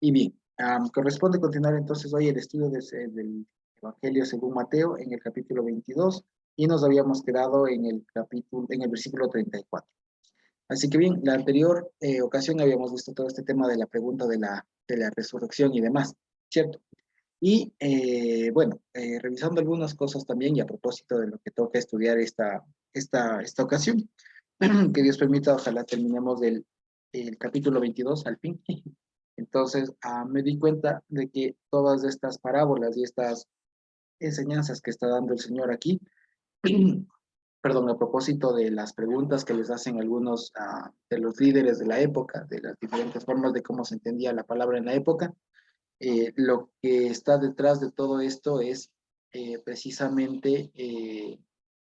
Y bien, corresponde continuar entonces hoy el estudio del Evangelio según Mateo en el capítulo 22 y nos habíamos quedado en el versículo 34. Así que bien, la anterior ocasión habíamos visto todo este tema de la pregunta de la resurrección y demás, ¿cierto? Y bueno, revisando algunas cosas también y a propósito de lo que toca estudiar esta ocasión, que Dios permita, ojalá terminemos el capítulo 22 al fin. Entonces, me di cuenta de que todas estas parábolas y estas enseñanzas que está dando el Señor aquí, perdón, a propósito de las preguntas que les hacen algunos de los líderes de la época, de las diferentes formas de cómo se entendía la palabra en la época, lo que está detrás de todo esto es precisamente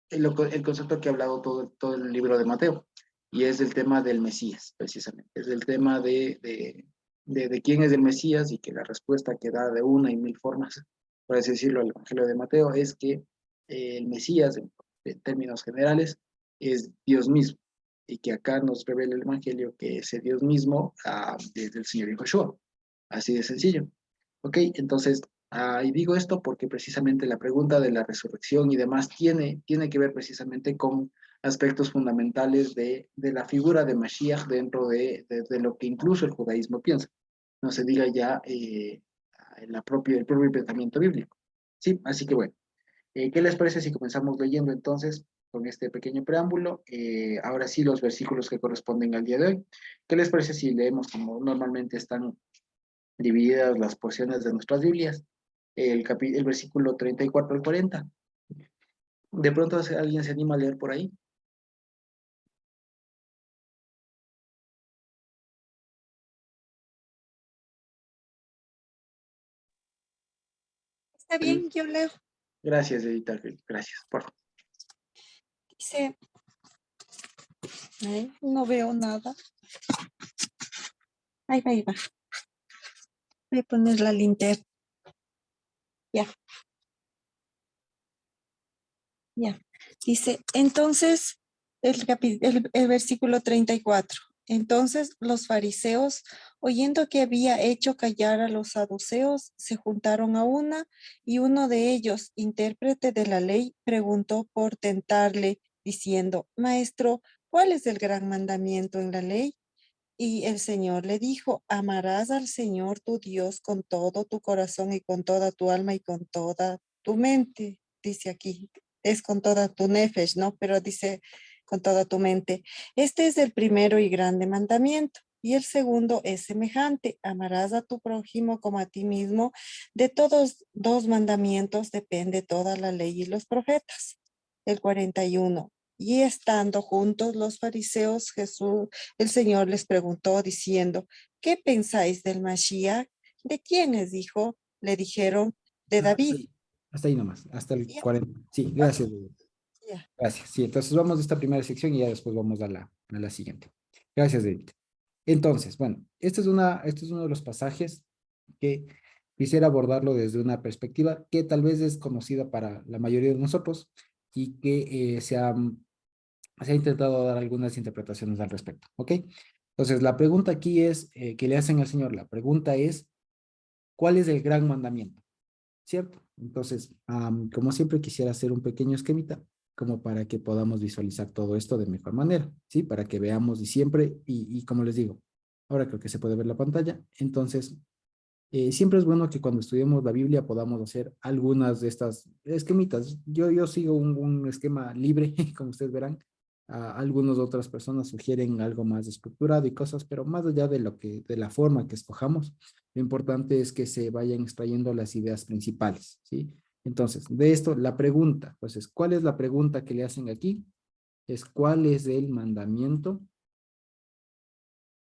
el concepto que ha hablado todo el libro de Mateo, y es el tema del Mesías, precisamente. Es el tema de quién es el Mesías, y que la respuesta que da de una y mil formas, por así decirlo, el Evangelio de Mateo, es que el Mesías, en términos generales, es Dios mismo, y que acá nos revela el Evangelio que ese Dios mismo es el Señor Yahushua. Así de sencillo. Ok, entonces, y digo esto porque precisamente la pregunta de la resurrección y demás tiene que ver precisamente con aspectos fundamentales de la figura de Mashiach dentro de lo que incluso el judaísmo piensa. No se diga ya el propio pensamiento bíblico. Sí, así que bueno, ¿qué les parece si comenzamos leyendo entonces con este pequeño preámbulo? Ahora sí, los versículos que corresponden al día de hoy. ¿Qué les parece si leemos como normalmente están divididas las porciones de nuestras Biblias, el versículo 34 al 40? De pronto alguien se anima a leer por ahí. Está bien, yo leo. Gracias, Edita, gracias, por favor. Dice, no veo nada. Ahí va, ahí va. Voy a poner la linterna. Ya, ya. Dice, entonces, el versículo 34. Entonces los fariseos, oyendo que había hecho callar a los saduceos, se juntaron a una, y uno de ellos, intérprete de la ley, preguntó por tentarle, diciendo, Maestro, ¿cuál es el gran mandamiento en la ley? Y el Señor le dijo, amarás al Señor tu Dios con todo tu corazón y con toda tu alma y con toda tu mente. Dice aquí, es con toda tu nefesh, ¿no? Pero dice con toda tu mente. Este es el primero y grande mandamiento. Y el segundo es semejante, amarás a tu prójimo como a ti mismo. De todos dos mandamientos depende toda la ley y los profetas. El 41. Y estando juntos los fariseos, el Señor les preguntó diciendo, ¿qué pensáis del Mashiach? ¿De quién es hijo? Le dijeron, de David. Hasta ahí nomás, hasta el Ya, 40. Sí, gracias. ya. Gracias. Sí, entonces vamos de esta primera sección y ya después vamos a la siguiente. Gracias, David. Entonces, bueno, este es uno de los pasajes que quisiera abordarlo desde una perspectiva que tal vez es conocida para la mayoría de nosotros y que se ha intentado dar algunas interpretaciones al respecto, ¿ok? Entonces, la pregunta aquí es, que le hacen al Señor, la pregunta es, ¿cuál es el gran mandamiento? ¿Cierto? Entonces, como siempre quisiera hacer un pequeño esquemita, como para que podamos visualizar todo esto de mejor manera, ¿sí? Para que veamos y siempre, y como les digo, ahora creo que se puede ver la pantalla, entonces, siempre es bueno que cuando estudiemos la Biblia podamos hacer algunas de estas esquemitas. Yo sigo un esquema libre, como ustedes verán. Algunas otras personas sugieren algo más estructurado y cosas, pero más allá de la forma que escojamos, lo importante es que se vayan extrayendo las ideas principales, ¿sí? Entonces, de esto, la pregunta, entonces, ¿cuál es la pregunta que le hacen aquí? Es ¿cuál es el mandamiento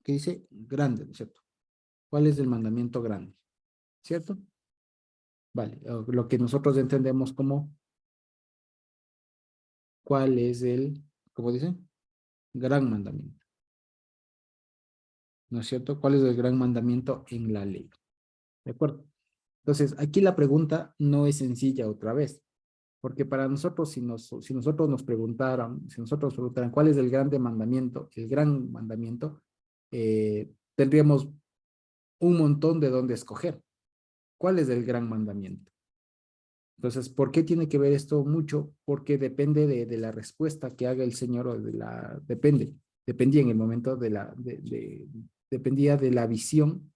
que dice grande, ¿no es cierto? ¿Cuál es el mandamiento grande? ¿Cierto? Vale, lo que nosotros entendemos como cuál es ¿cómo dice? Gran mandamiento. ¿No es cierto? ¿Cuál es el gran mandamiento en la ley? ¿De acuerdo? Entonces, aquí la pregunta no es sencilla otra vez, porque para nosotros, si nosotros nos preguntaran, si nosotros nos preguntaran cuál es el gran mandamiento, tendríamos un montón de dónde escoger. ¿Cuál es el gran mandamiento? Entonces, ¿por qué tiene que ver esto mucho? Porque depende de la respuesta que haga el Señor, o dependía en el momento dependía de la visión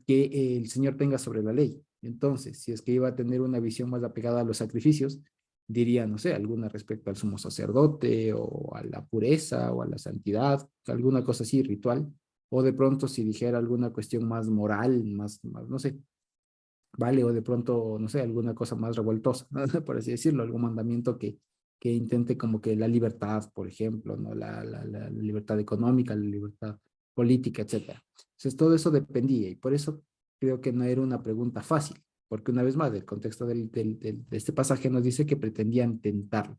que el Señor tenga sobre la ley. Entonces, si es que iba a tener una visión más apegada a los sacrificios, diría, no sé, alguna respecto al sumo sacerdote, o a la pureza, o a la santidad, alguna cosa así, ritual, o de pronto si dijera alguna cuestión más moral, más no sé, ¿vale? O de pronto, no sé, alguna cosa más revoltosa, ¿no? Por así decirlo, algún mandamiento que intente como que la libertad, por ejemplo, ¿no? La libertad económica, la libertad política, etcétera. Entonces, todo eso dependía, y por eso creo que no era una pregunta fácil, porque una vez más, el contexto de este pasaje nos dice que pretendían tentarlo.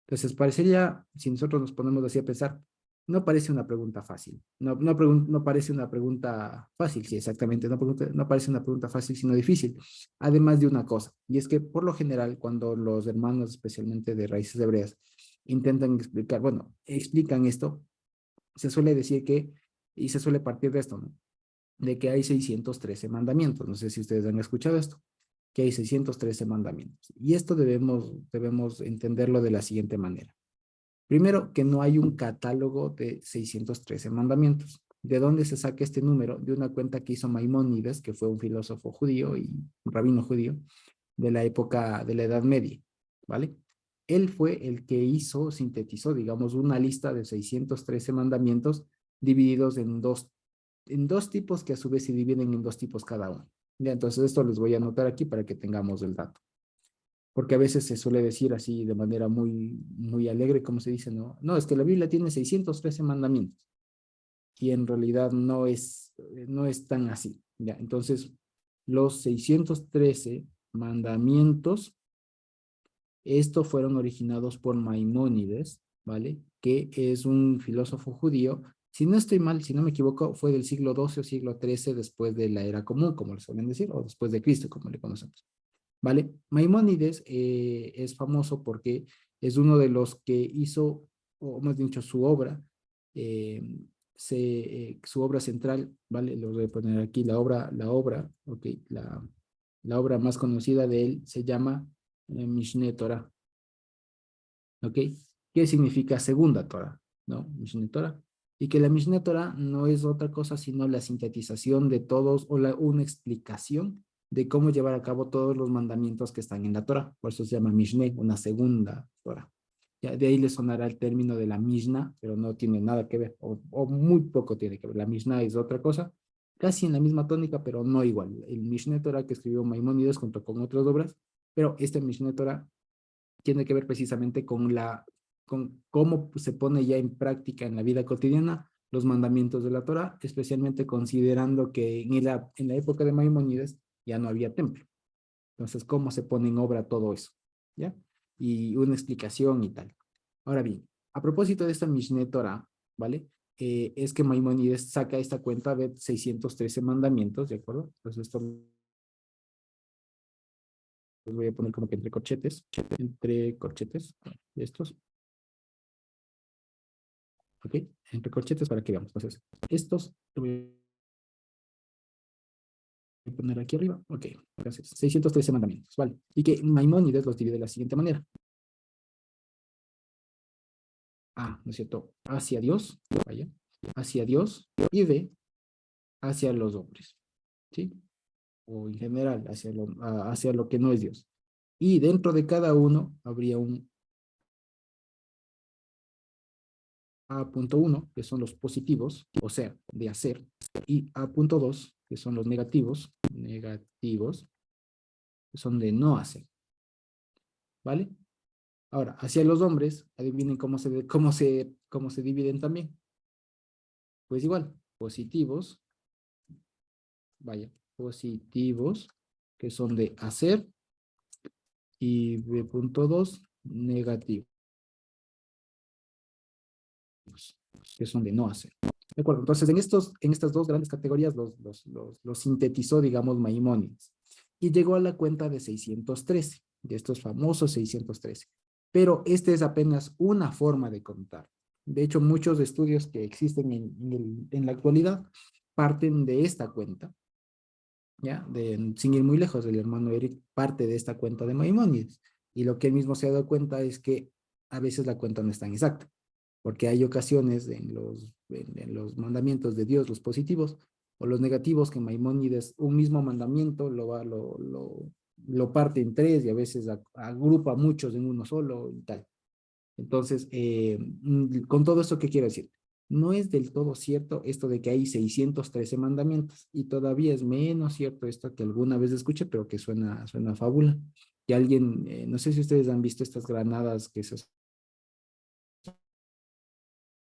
Entonces, parecería, si nosotros nos ponemos así a pensar, no parece una pregunta fácil. No parece una pregunta fácil, sí, exactamente. No parece una pregunta fácil, sino difícil. Además de una cosa, y es que por lo general, cuando los hermanos, especialmente de raíces hebreas, intentan explicar, bueno, explican esto, se suele decir que, y se suele partir de esto, ¿no? De que hay 613 mandamientos. No sé si ustedes han escuchado esto, que hay 613 mandamientos. Y esto debemos entenderlo de la siguiente manera. Primero, que no hay un catálogo de 613 mandamientos. ¿De dónde se saca este número? De una cuenta que hizo Maimónides, que fue un filósofo judío y un rabino judío de la época de la Edad Media, ¿vale? Él fue el que sintetizó, digamos, una lista de 613 mandamientos divididos en dos tipos, que a su vez se dividen en dos tipos cada uno. Ya, entonces esto les voy a anotar aquí para que tengamos el dato. Porque a veces se suele decir así de manera muy alegre, como se dice, ¿no? No, es que la Biblia tiene 613 mandamientos. Y en realidad no es tan así. Ya, entonces, los 613 mandamientos, estos fueron originados por Maimónides, ¿vale? Que es un filósofo judío. Si no estoy mal, si no me equivoco, fue del siglo XII o siglo XIII, después de la era común, como le suelen decir, o después de Cristo, como le conocemos. ¿Vale? Maimónides es famoso porque es uno de los que hizo, o más dicho, eh, su obra central, ¿vale? Lo voy a poner aquí, ok, la obra más conocida de él se llama Mishneh Torah, ¿ok? ¿Qué significa segunda Torah? ¿No? Mishneh Torah. Y que la Mishneh Torah no es otra cosa sino la sintetización de todos, o una explicación de cómo llevar a cabo todos los mandamientos que están en la Torah. Por eso se llama Mishneh, una segunda Torah. Ya, de ahí le sonará el término de la Mishnah, pero no tiene nada que ver, o muy poco tiene que ver. La Mishnah es otra cosa, casi en la misma tónica, pero no igual. El Mishneh Torah que escribió Maimónides junto con otras obras, pero este Mishneh Torah tiene que ver precisamente con cómo se pone ya en práctica en la vida cotidiana los mandamientos de la Torah, especialmente considerando que en la época de Maimónides ya no había templo. Entonces, ¿cómo se pone en obra todo eso? ¿Ya? Y una explicación y tal. Ahora bien, a propósito de esta Mishneh Torah, ¿vale? Es que Maimónides saca esta cuenta de 613 mandamientos, ¿de acuerdo? Entonces, esto los voy a poner como que entre corchetes, estos, ¿ok? Entre corchetes para que veamos. Entonces, estos lo voy a poner aquí arriba, ok. Entonces, 613 mandamientos, ¿vale? Y que Maimónides los divide de la siguiente manera. ¿No es cierto? Hacia Dios, vaya, hacia Dios y hacia los hombres, ¿sí? O en general, hacia lo que no es Dios. Y dentro de cada uno habría un A.1, que son los positivos, o sea, de hacer, y A.2, que son los negativos, que son de no hacer, ¿vale? Ahora, hacia los hombres, adivinen cómo se dividen también. Pues igual, positivos, vaya, positivos, que son de hacer, y B.2, negativos, que son de no hacer. ¿De acuerdo? Entonces, en estas dos grandes categorías los sintetizó, digamos, Maimónides. Y llegó a la cuenta de 613, de estos famosos 613. Pero este es apenas una forma de contar. De hecho, muchos estudios que existen en la actualidad parten de esta cuenta, ¿ya? Sin ir muy lejos, el hermano Eric parte de esta cuenta de Maimónides, y lo que él mismo se ha dado cuenta es que a veces la cuenta no es tan exacta, porque hay ocasiones en los mandamientos de Dios, los positivos, o los negativos, que Maimónides, un mismo mandamiento, lo parte en tres, y a veces agrupa muchos en uno solo y tal. Entonces, con todo esto, ¿qué quiero decir? No es del todo cierto esto de que hay 613 mandamientos, y todavía es menos cierto esto que alguna vez escuché, pero que suena a fábula. Que alguien, no sé si ustedes han visto estas granadas que se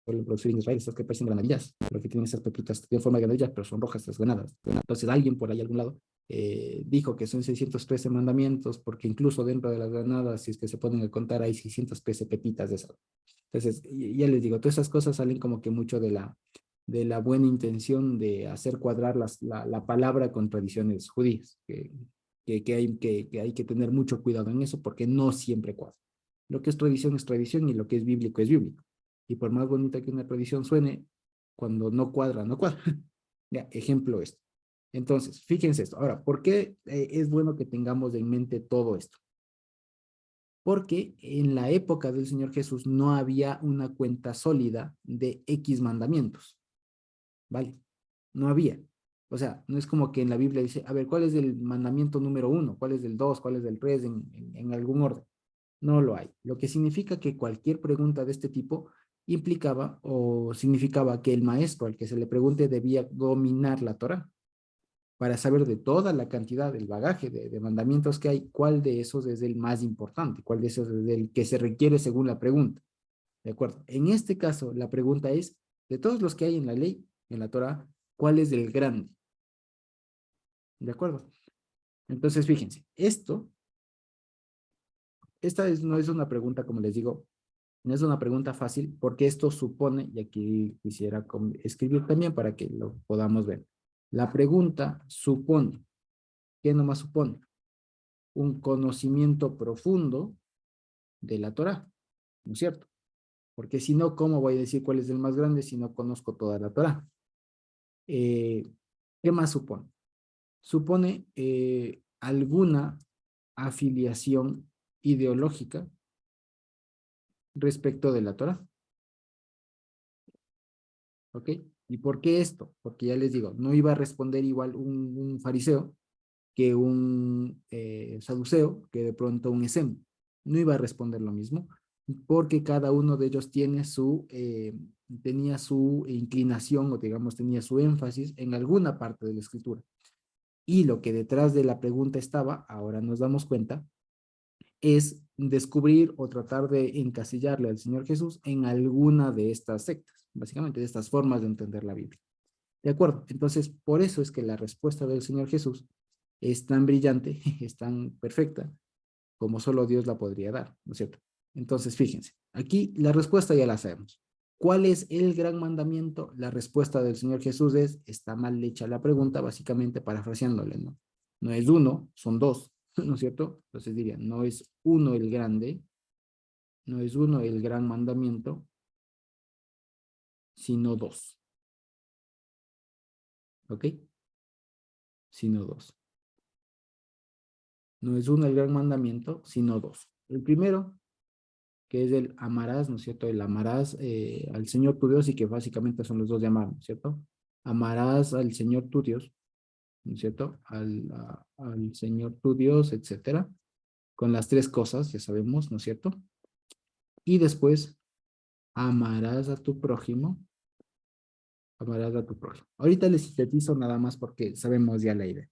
suelen producir en Israel, estas que parecen granadillas, pero que tienen esas pepitas de forma de granadillas, pero son rojas estas granadas. Entonces alguien por ahí, algún lado, dijo que son 613 mandamientos, porque incluso dentro de las granadas, si es que se ponen a contar, hay 613 pepitas de esas. Entonces, ya les digo, todas esas cosas salen como que mucho de la buena intención de hacer cuadrar la palabra con tradiciones judías, que hay que tener mucho cuidado en eso, porque no siempre cuadra. Lo que es tradición, y lo que es bíblico es bíblico. Y por más bonita que una tradición suene, cuando no cuadra, no cuadra. Ya, ejemplo esto. Entonces, fíjense esto. Ahora, ¿por qué es bueno que tengamos en mente todo esto? Porque en la época del Señor Jesús no había una cuenta sólida de X mandamientos, ¿vale? No había. O sea, no es como que en la Biblia dice, a ver, ¿cuál es el mandamiento número 1? ¿Cuál es el 2? ¿Cuál es el 3? En algún orden. No lo hay. Lo que significa que cualquier pregunta de este tipo implicaba o significaba que el maestro al que se le pregunte debía dominar la Torá, para saber de toda la cantidad, del bagaje de mandamientos que hay, cuál de esos es el más importante, cuál de esos es el que se requiere según la pregunta. ¿De acuerdo? En este caso, la pregunta es, de todos los que hay en la ley, en la Torah, ¿cuál es el grande? ¿De acuerdo? Entonces, fíjense, no es una pregunta, como les digo, no es una pregunta fácil, porque esto supone, y aquí quisiera escribir también para que lo podamos ver. La pregunta supone, ¿qué nomás supone? Un conocimiento profundo de la Torá, ¿no es cierto? Porque si no, ¿cómo voy a decir cuál es el más grande si no conozco toda la Torá? ¿Qué más supone? Supone alguna afiliación ideológica respecto de la Torá, ¿ok? ¿Y por qué esto? Porque ya les digo, no iba a responder igual un fariseo que un saduceo, que de pronto un esem. No iba a responder lo mismo, porque cada uno de ellos tenía su inclinación, o digamos, tenía su énfasis en alguna parte de la escritura. Y lo que detrás de la pregunta estaba, ahora nos damos cuenta, es descubrir o tratar de encasillarle al Señor Jesús en alguna de estas sectas, básicamente de estas formas de entender la Biblia. ¿De acuerdo? Entonces, por eso es que la respuesta del Señor Jesús es tan brillante, es tan perfecta, como solo Dios la podría dar, ¿no es cierto? Entonces, fíjense, aquí la respuesta ya la sabemos. ¿Cuál es el gran mandamiento? La respuesta del Señor Jesús es, está mal hecha la pregunta, básicamente parafraseándole, ¿no? No es uno, son dos, ¿no es cierto? Entonces diría, no es uno el grande, no es uno el gran mandamiento, sino dos, ¿ok? Sino dos. No es uno el gran mandamiento, sino dos. El primero, que es el amarás, ¿no es cierto? El amarás al Señor tu Dios, y que básicamente son los dos de amar, ¿no es cierto? Amarás al Señor tu Dios, ¿no es cierto? Al Señor tu Dios, etcétera, con las tres cosas, ya sabemos, ¿no es cierto? Y después, amarás a tu prójimo, amarás a tu prójimo. Ahorita les sintetizo nada más porque sabemos ya la idea.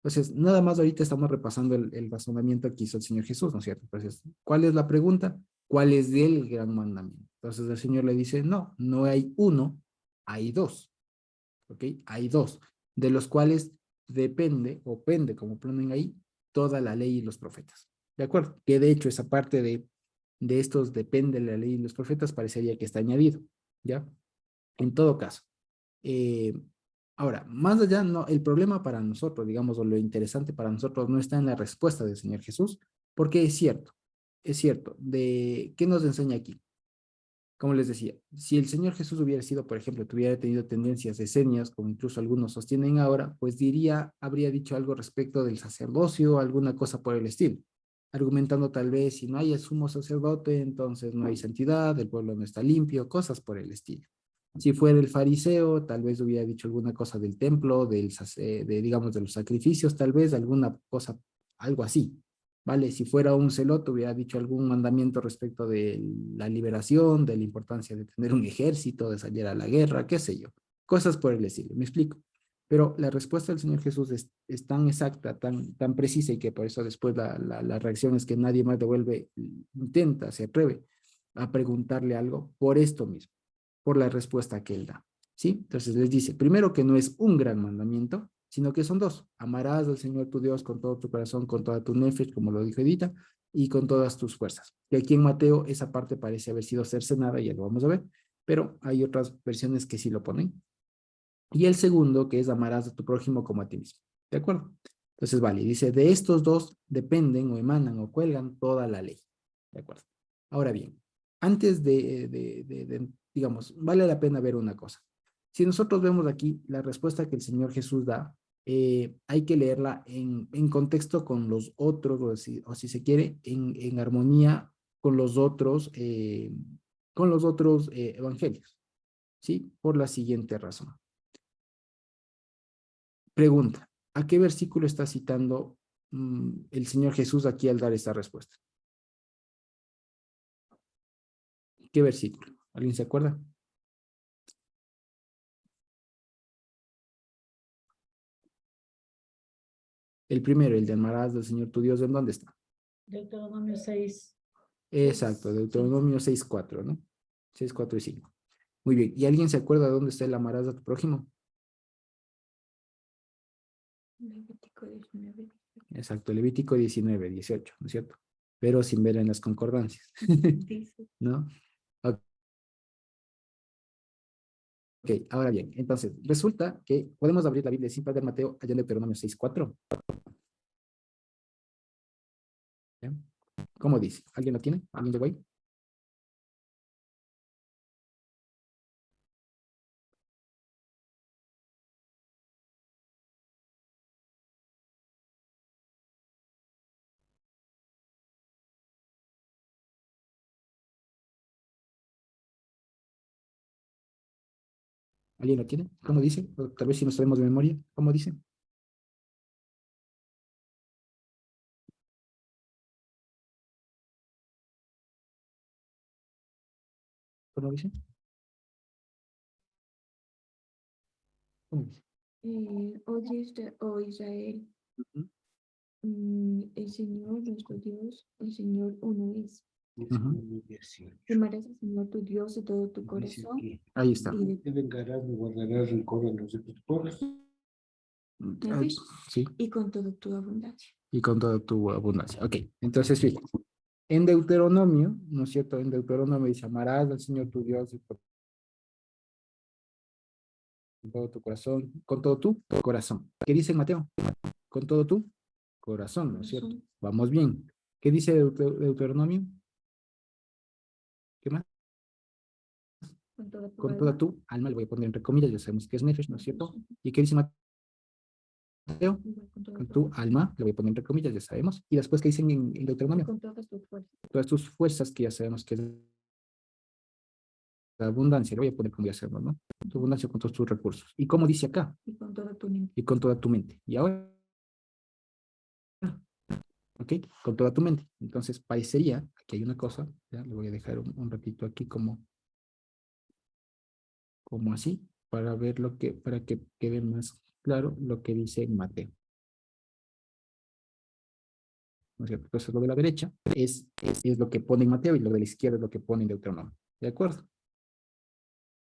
Entonces, nada más ahorita estamos repasando el razonamiento que hizo el Señor Jesús, ¿no es cierto? Entonces, ¿cuál es la pregunta? ¿Cuál es el gran mandamiento? Entonces el Señor le dice, no, no hay uno, hay dos, ¿ok? Hay dos, de los cuales depende, o pende, como ponen ahí, toda la ley y los profetas. ¿De acuerdo? Que de hecho esa parte de estos depende de la ley y los profetas parecería que está añadido, ¿ya? En todo caso. Eh, Ahora, más allá, no, el problema para nosotros, digamos, o lo interesante para nosotros no está en la respuesta del Señor Jesús, porque es cierto, ¿de qué nos enseña aquí? como les decía, si el Señor Jesús hubiera sido, por ejemplo, tuviera tenido tendencias esenias, como incluso algunos sostienen ahora, pues habría dicho algo respecto del sacerdocio, alguna cosa por el estilo, argumentando tal vez si no hay el sumo sacerdote, entonces no hay santidad, el pueblo no está limpio, cosas por el estilo. Si fuera el fariseo, tal vez hubiera dicho alguna cosa del templo, digamos, de los sacrificios, tal vez alguna cosa, algo así. ¿Vale? Si fuera un celote, hubiera dicho algún mandamiento respecto de la liberación, de la importancia de tener un ejército, de salir a la guerra, qué sé yo. Cosas por el estilo, me explico. Pero la respuesta del Señor Jesús es tan exacta, tan precisa, y que por eso después la reacción es que nadie más devuelve, intenta, se atreve a preguntarle algo por esto mismo, por la respuesta que él da. ¿Sí? Entonces les dice, primero, que no es un gran mandamiento, sino que son dos. Amarás al Señor tu Dios con todo tu corazón, con toda tu nefesh, como lo dijo Edita, y con todas tus fuerzas. Que aquí en Mateo esa parte parece haber sido cercenada, ya lo vamos a ver, pero hay otras versiones que sí lo ponen. Y el segundo, que es amarás a tu prójimo como a ti mismo. ¿De acuerdo? Entonces, vale, dice, de estos dos dependen o emanan o cuelgan toda la ley. ¿De acuerdo? Ahora bien, antes digamos, vale la pena ver una cosa. Si nosotros vemos aquí la respuesta que el Señor Jesús da, hay que leerla en contexto con los otros, o si se quiere, en armonía con los otros evangelios, ¿sí? Por la siguiente razón. Pregunta, ¿a qué versículo está citando el Señor Jesús aquí al dar esta respuesta? ¿Qué versículo? ¿Alguien se acuerda? El primero, el de amarás del Señor tu Dios, ¿en dónde está? Deuteronomio 6. Exacto, Deuteronomio 6:4, ¿no? 6:4 y 5. Muy bien, ¿y alguien se acuerda de dónde está el amarás a tu prójimo? Levítico 19. Exacto, Levítico 19:18, ¿no es cierto? Pero sin ver en las concordancias, Dice. ¿no? Ok, ahora bien, entonces, resulta que podemos abrir la Biblia sin perder Mateo allá en Deuteronomio 6:4. ¿Ya? ¿Cómo dice? ¿Alguien lo tiene? ¿Alguien llegó ahí? ¿Alguien lo tiene? ¿Cómo dice? O tal vez si nos sabemos de memoria. ¿Cómo dice? ¿Cómo dice? ¿Cómo dice? Oye, oh Israel, Ujú. el Señor nuestro Dios, el Señor uno es. Ujú. Amarás al Señor tu Dios de todo tu corazón Ahí está. y de Te vengarás, me guardarás rencor a los de tus pobres. tu Ah, nefesh sí, y con toda tu abundancia. y con toda tu abundancia. Ok, entonces fíjense. En Deuteronomio, ¿no es cierto? En Deuteronomio dice, amarás al Señor tu Dios con todo tu corazón, con todo tu corazón. ¿Qué dice Mateo? Con todo tu corazón, ¿no es cierto? Corazón, Vamos bien. ¿Qué dice Deuteronomio? ¿Qué más? con toda tu Con toda alma, tu alma, le voy a poner entre comillas, ya sabemos que es nefesh, ¿no es cierto? ¿Y qué dice Mateo? igual con toda Con tu tu alma, le voy a poner entre comillas, ya sabemos. Y después, ¿qué dicen en Deuteronomio? con todas tus fuerzas. Todas tus fuerzas, que ya sabemos que es la abundancia, le voy a poner como ya sabemos, ¿no? Tu abundancia con todos tus recursos. ¿Y cómo dice acá? Y con toda tu mente. Y con toda tu mente. Y ahora, ¿ok? Con toda tu mente. Entonces, parecería, aquí hay una cosa, ya le voy a dejar un ratito aquí como así, para ver para que quede más claro lo que dice Mateo. ¿No es cierto? Entonces, lo de la derecha es lo que pone en Mateo, y lo de la izquierda es lo que pone en Deuteronomio. ¿De acuerdo?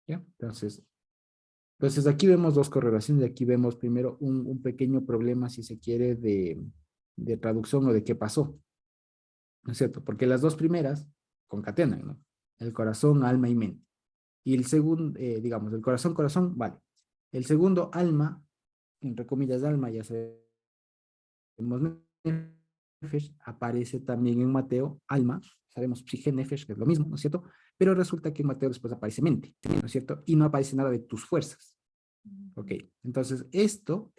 ¿Ya? Entonces aquí vemos dos correlaciones, y aquí vemos primero un pequeño problema, si se quiere, de traducción o de qué pasó, ¿no es cierto? Porque las dos primeras concatenan, ¿no? El corazón, alma y mente. Y el segundo, digamos, el corazón, corazón, vale. El segundo, alma, entre comillas, alma, ya sabemos, nefesh, aparece también en Mateo, alma, sabemos psique, nefesh, que es lo mismo, ¿no es cierto? Pero resulta que en Mateo después aparece mente, ¿no es cierto? Y no aparece nada de tus fuerzas. Ok, entonces esto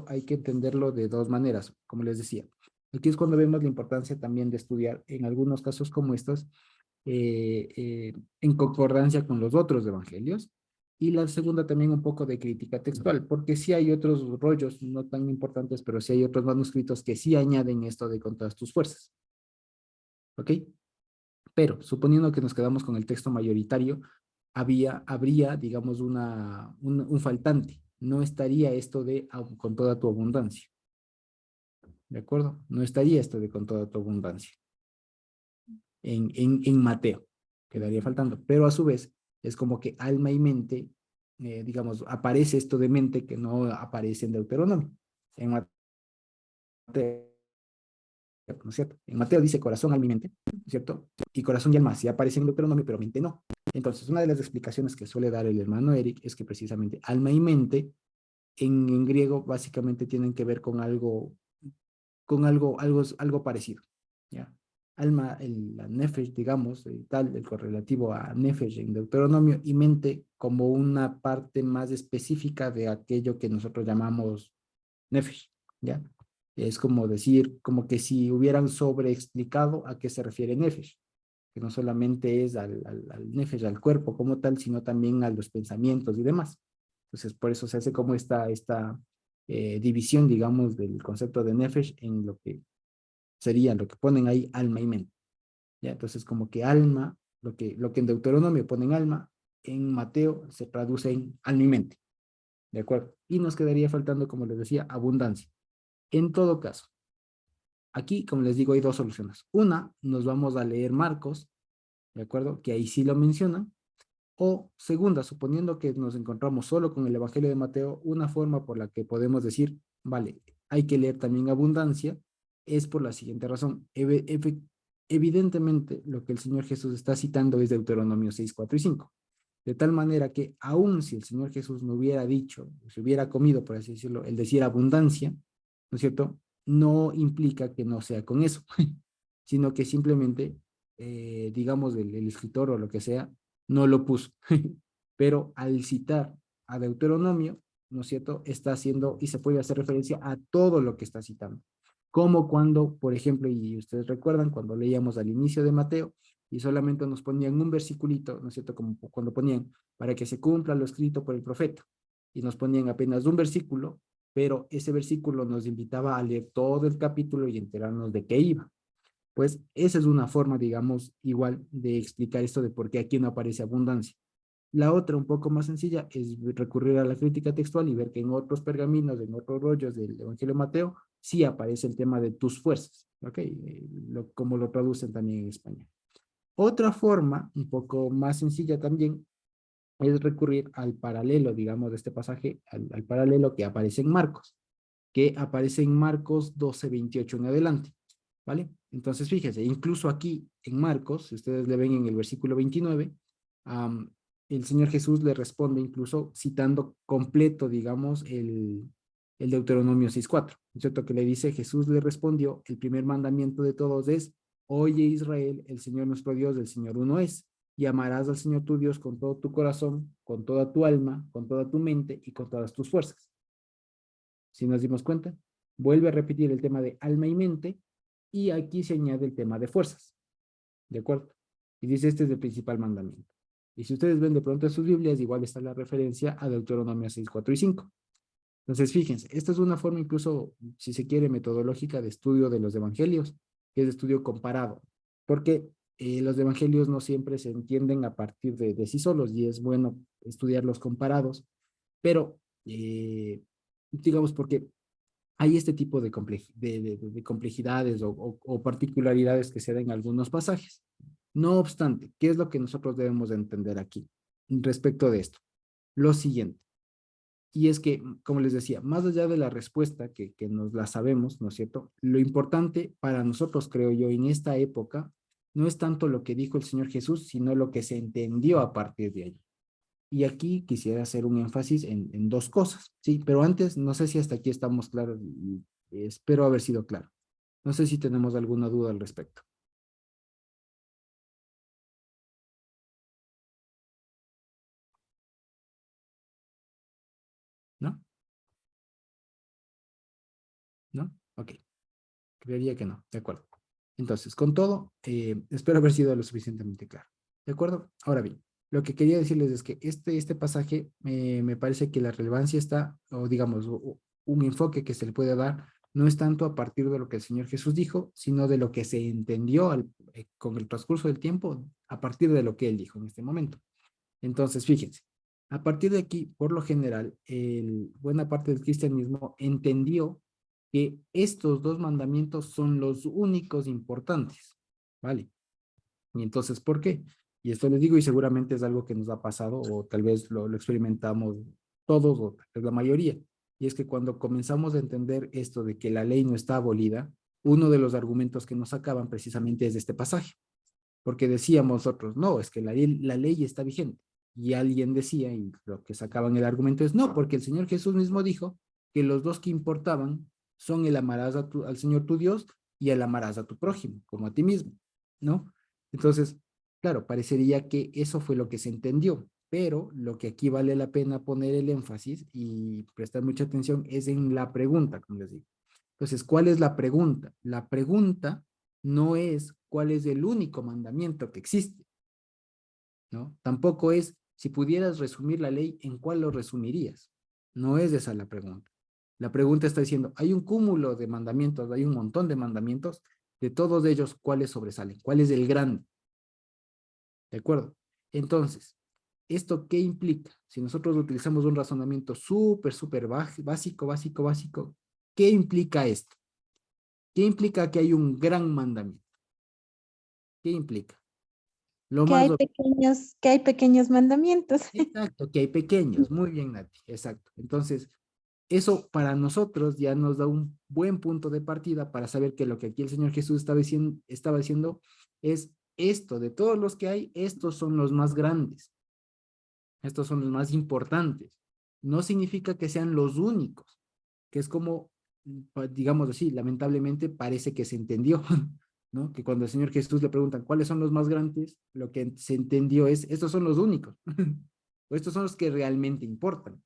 hay que entenderlo de dos maneras, como les decía. Aquí es cuando vemos la importancia también de estudiar en algunos casos como estos, en concordancia con los otros evangelios. Y la segunda también un poco de crítica textual, porque sí hay otros rollos no tan importantes, pero sí hay otros manuscritos que sí añaden esto de con todas tus fuerzas. ¿Ok? Pero suponiendo que nos quedamos con el texto mayoritario, habría, digamos, un faltante. No estaría esto de con toda tu abundancia. ¿De acuerdo? No estaría esto de con toda tu abundancia. En Mateo. Quedaría faltando. Pero a su vez, es como que alma y mente, digamos, aparece esto de mente que no aparece en Deuteronomio. En Mateo, ¿no es cierto? En Mateo dice corazón, alma y mente, ¿no es cierto? Y corazón y alma sí aparecen en Deuteronomio, pero mente no. Entonces, una de las explicaciones que suele dar el hermano Eric es que precisamente alma y mente en griego básicamente tienen que ver con algo parecido, ¿ya? Alma, la nefesh, digamos, tal, el correlativo a nefesh en Deuteronomio, y mente como una parte más específica de aquello que nosotros llamamos nefesh, ¿ya? Es como decir, como que si hubieran sobreexplicado a qué se refiere nefesh, que no solamente es al nefesh, al cuerpo como tal, sino también a los pensamientos y demás. Entonces, por eso se hace como esta división, digamos, del concepto de nefesh en lo que sería, lo que ponen ahí, alma y mente. ¿Ya? Entonces, como que alma, lo que en Deuteronomio ponen alma, en Mateo se traduce en alma y mente. ¿De acuerdo? Y nos quedaría faltando, como les decía, abundancia. En todo caso, aquí, como les digo, hay dos soluciones. Una, nos vamos a leer Marcos, ¿de acuerdo? Que ahí sí lo mencionan. O segunda, suponiendo que nos encontramos solo con el Evangelio de Mateo, una forma por la que podemos decir, vale, hay que leer también abundancia, es por la siguiente razón. Evidentemente, lo que el Señor Jesús está citando es Deuteronomio 6, 4 y 5. De tal manera que aun si el Señor Jesús no hubiera dicho, se hubiera comido, por así decirlo, el decir abundancia, ¿no es cierto? No implica que no sea con eso, sino que simplemente, digamos, el escritor o lo que sea, no lo puso. Pero al citar a Deuteronomio, ¿no es cierto? Está haciendo y se puede hacer referencia a todo lo que está citando. Como cuando, por ejemplo, y ustedes recuerdan, cuando leíamos al inicio de Mateo y solamente nos ponían un versiculito, ¿no es cierto? Como cuando ponían, para que se cumpla lo escrito por el profeta. Y nos ponían apenas un versículo, pero ese versículo nos invitaba a leer todo el capítulo y enterarnos de qué iba. Pues esa es una forma, digamos, igual de explicar esto de por qué aquí no aparece abundancia. La otra, un poco más sencilla, es recurrir a la crítica textual y ver que en otros pergaminos, en otros rollos del Evangelio de Mateo, sí aparece el tema de tus fuerzas, ¿ok? Como lo traducen también en español. Otra forma, un poco más sencilla también, es recurrir al paralelo, digamos, de este pasaje, al paralelo que aparece en Marcos, que aparece en Marcos 12:28 en adelante, ¿vale? Entonces, fíjense, incluso aquí en Marcos, si ustedes le ven en el versículo 29, el Señor Jesús le responde incluso citando completo, digamos, el Deuteronomio 6:4, ¿no es cierto? Que le dice, Jesús le respondió, el primer mandamiento de todos es, oye Israel, el Señor nuestro Dios, el Señor uno es, y amarás al Señor tu Dios con todo tu corazón, con toda tu alma, con toda tu mente y con todas tus fuerzas. Si nos dimos cuenta, vuelve a repetir el tema de alma y mente, y aquí se añade el tema de fuerzas, ¿de acuerdo? Y dice, este es el principal mandamiento. Y si ustedes ven de pronto en sus Biblias, igual está la referencia a Deuteronomio 6, 4 y 5. Entonces, fíjense, esta es una forma incluso, si se quiere, metodológica de estudio de los evangelios, que es de estudio comparado, porque los evangelios no siempre se entienden a partir de sí solos, y es bueno estudiarlos comparados, pero, digamos, porque hay este tipo de complejidades o particularidades que se dan en algunos pasajes. No obstante, ¿qué es lo que nosotros debemos de entender aquí respecto de esto? Lo siguiente, y es que, como les decía, más allá de la respuesta que nos la sabemos, ¿no es cierto? Lo importante para nosotros, creo yo, en esta época, no es tanto lo que dijo el Señor Jesús, sino lo que se entendió a partir de allí. Y aquí quisiera hacer un énfasis en dos cosas, ¿sí? Pero antes, no sé si hasta aquí estamos claros, y espero haber sido claro. No sé si tenemos alguna duda al respecto. ¿No? Ok. Creería que no. De acuerdo. Entonces, con todo, espero haber sido lo suficientemente claro. ¿De acuerdo? Ahora bien, lo que quería decirles es que este pasaje me parece que la relevancia está, o digamos, un enfoque que se le puede dar, no es tanto a partir de lo que el Señor Jesús dijo, sino de lo que se entendió con el transcurso del tiempo, a partir de lo que Él dijo en este momento. Entonces, fíjense, a partir de aquí, por lo general, buena parte del cristianismo entendió que estos dos mandamientos son los únicos importantes, ¿vale? Y entonces, ¿por qué? Y esto les digo, y seguramente es algo que nos ha pasado, o tal vez lo experimentamos todos, o tal vez la mayoría, y es que cuando comenzamos a entender esto de que la ley no está abolida, uno de los argumentos que nos sacaban precisamente es de este pasaje, porque decíamos nosotros, no, es que la ley está vigente, y alguien decía, y lo que sacaban el argumento es, no, porque el Señor Jesús mismo dijo que los dos que importaban son el amarás al Señor tu Dios y el amarás a tu prójimo, como a ti mismo, ¿no? Entonces, claro, parecería que eso fue lo que se entendió, pero lo que aquí vale la pena poner el énfasis y prestar mucha atención es en la pregunta, como les digo. Entonces, ¿cuál es la pregunta? La pregunta no es cuál es el único mandamiento que existe, ¿no? Tampoco es si pudieras resumir la ley, ¿en cuál lo resumirías? No es esa la pregunta. La pregunta está diciendo, hay un cúmulo de mandamientos, hay un montón de mandamientos, de todos ellos, ¿cuáles sobresalen? ¿Cuál es el grande? ¿De acuerdo? Entonces, ¿esto qué implica? Si nosotros utilizamos un razonamiento súper básico, ¿qué implica esto? ¿Qué implica que hay un gran mandamiento? ¿Qué implica? Lo más Que hay pequeños mandamientos. exacto, que hay pequeños. Muy bien, Nati. Exacto. Entonces, eso para nosotros ya nos da un buen punto de partida para saber que lo que aquí el Señor Jesús estaba diciendo es esto, de todos los que hay, estos son los más grandes. Estos son los más importantes. No significa que sean los únicos, que es como, digamos así, lamentablemente parece que se entendió, ¿no? Que cuando el Señor Jesús le preguntan cuáles son los más grandes, lo que se entendió es, estos son los únicos, o estos son los que realmente importan.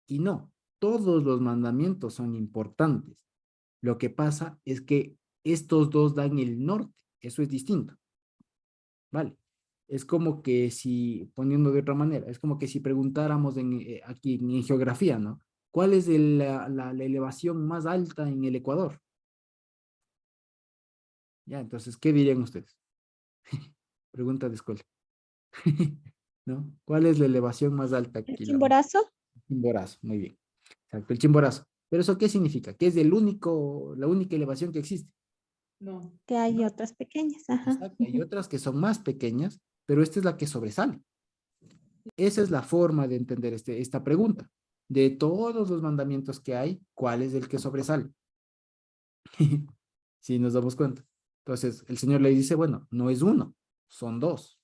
Y no, todos los mandamientos son importantes. Lo que pasa es que estos dos dan el norte, eso es distinto, ¿vale? Es como que si, poniendo de otra manera, es como que si preguntáramos aquí en geografía, ¿no? ¿Cuál es la elevación más alta en el Ecuador? Ya, entonces, ¿qué dirían ustedes? Pregunta de escuela. ¿No? ¿Cuál es la elevación más alta ¿El aquí? Chimborazo? Chimborazo, muy bien. Exacto, el Chimborazo. ¿Pero eso qué significa? Que es la única elevación que existe. No. Que hay No, otras pequeñas, ajá. exacto, hay otras que son más pequeñas, pero esta es la que sobresale. Esa es la forma de entender esta pregunta. De todos los mandamientos que hay, ¿cuál es el que sobresale? Si nos damos cuenta. Entonces, el Señor le dice, bueno, no es uno, son dos,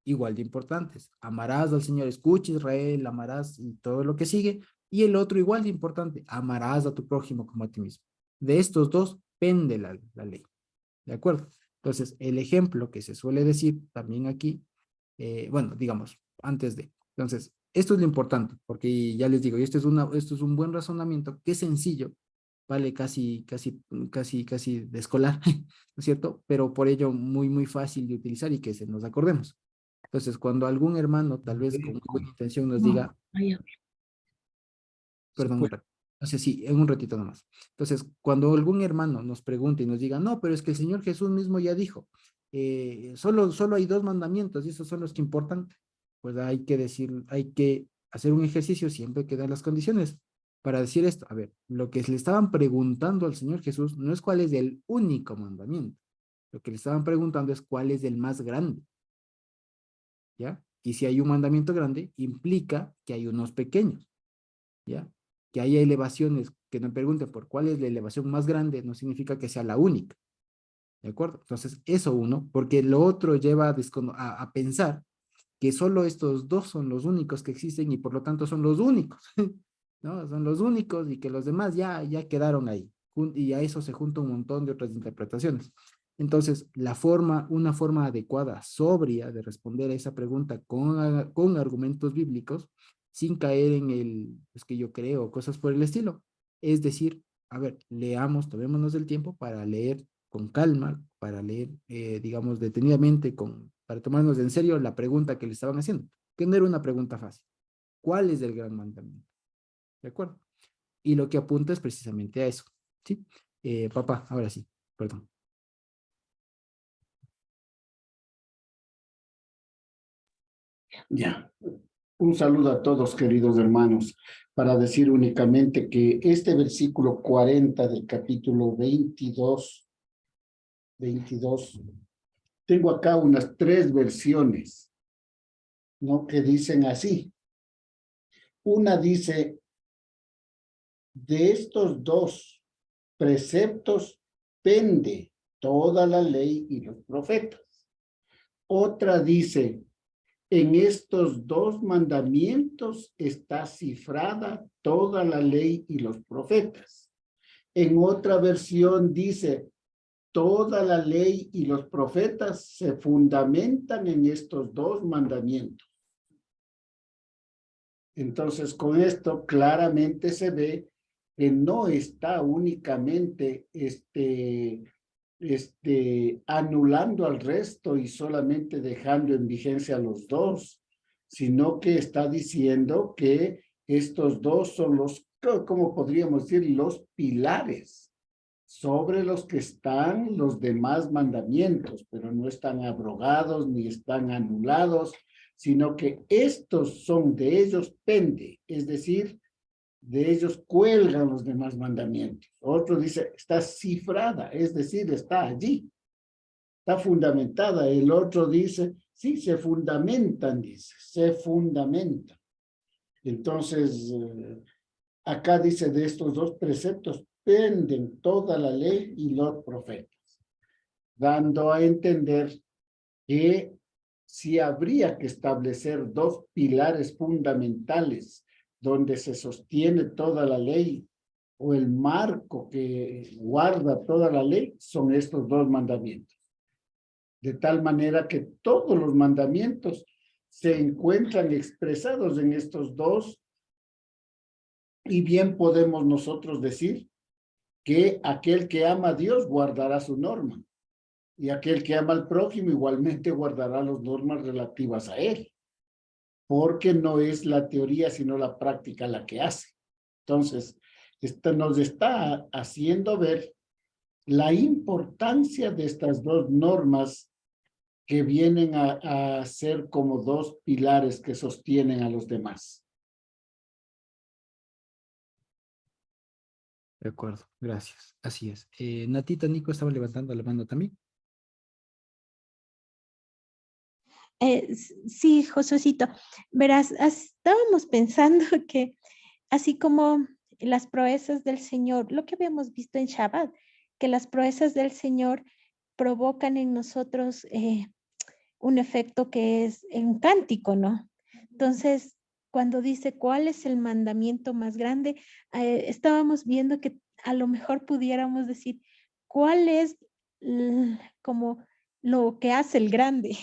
igual de importantes. Amarás al Señor, escucha Israel, amarás y todo lo que sigue. Y el otro igual de importante, amarás a tu prójimo como a ti mismo. De estos dos pende la ley. ¿De acuerdo? Entonces, el ejemplo que se suele decir también aquí, bueno, digamos, antes de. Entonces, esto es lo importante, porque ya les digo, y esto es un buen razonamiento, que es sencillo, vale casi de escolar, ¿no es cierto? Pero por ello muy fácil de utilizar y que se nos acordemos. Entonces, cuando algún hermano, tal vez con buena intención, nos diga, perdón, no sé si en un ratito nomás. Entonces, cuando algún hermano nos pregunte y nos diga, no, pero es que el Señor Jesús mismo ya dijo, solo hay dos mandamientos y esos son los que importan, pues hay que hacer un ejercicio siempre que dan las condiciones para decir esto. A ver, lo que le estaban preguntando al Señor Jesús no es cuál es el único mandamiento, lo que le estaban preguntando es cuál es el más grande, ¿ya? Y si hay un mandamiento grande, implica que hay unos pequeños, ¿ya? Que haya elevaciones, que me pregunten por cuál es la elevación más grande, no significa que sea la única, ¿de acuerdo? Entonces, eso uno, porque lo otro lleva a pensar que solo estos dos son los únicos que existen y por lo tanto son los únicos, ¿no? Son los únicos y que los demás ya quedaron ahí. Y a eso se junta un montón de otras interpretaciones. Entonces, una forma adecuada, sobria de responder a esa pregunta con argumentos bíblicos, sin caer en es que yo creo, cosas por el estilo. Es decir, a ver, leamos, tomémonos el tiempo para leer con calma, para leer, digamos, detenidamente, para tomarnos en serio la pregunta que le estaban haciendo, que no era una pregunta fácil. ¿Cuál es el gran mandamiento? ¿De acuerdo? Y lo que apunta es precisamente a eso, ¿sí? Papá, ahora sí, perdón. Ya. Un saludo a todos, queridos hermanos, para decir únicamente que este versículo 40 del capítulo 22, tengo acá unas 3 versiones, ¿no? Que dicen así. Una dice, de estos 2 preceptos pende toda la ley y los profetas. Otra dice, en estos 2 mandamientos está cifrada toda la ley y los profetas. En otra versión dice, toda la ley y los profetas se fundamentan en estos 2 mandamientos. Entonces, con esto claramente se ve que no está únicamente anulando al resto y solamente dejando en vigencia los 2, sino que está diciendo que estos 2 son los, ¿cómo podríamos decir? Los pilares sobre los que están los demás mandamientos, pero no están abrogados ni están anulados, sino que estos son de ellos pende, es decir, de ellos cuelgan los demás mandamientos. Otro dice, está cifrada, es decir, está allí, está fundamentada. El otro dice, sí, se fundamentan, dice, se fundamentan. Entonces, acá dice, de estos 2 preceptos penden toda la ley y los profetas, dando a entender que si habría que establecer 2 pilares fundamentales donde se sostiene toda la ley o el marco que guarda toda la ley, son estos 2 mandamientos. De tal manera que todos los mandamientos se encuentran expresados en estos 2, y bien podemos nosotros decir que aquel que ama a Dios guardará su norma, y aquel que ama al prójimo igualmente guardará las normas relativas a él, porque no es la teoría sino la práctica la que hace. Entonces, esto nos está haciendo ver la importancia de estas 2 normas que vienen a ser como 2 pilares que sostienen a los demás. De acuerdo, gracias. Así es. Natita, Nico estaba levantando la mano también. Sí, Josuecito, verás, estábamos pensando que así como las proezas del Señor, lo que habíamos visto en Shabbat, que las proezas del Señor provocan en nosotros un efecto que es un cántico, ¿no? Entonces, cuando dice cuál es el mandamiento más grande, estábamos viendo que a lo mejor pudiéramos decir cuál es como lo que hace el grande.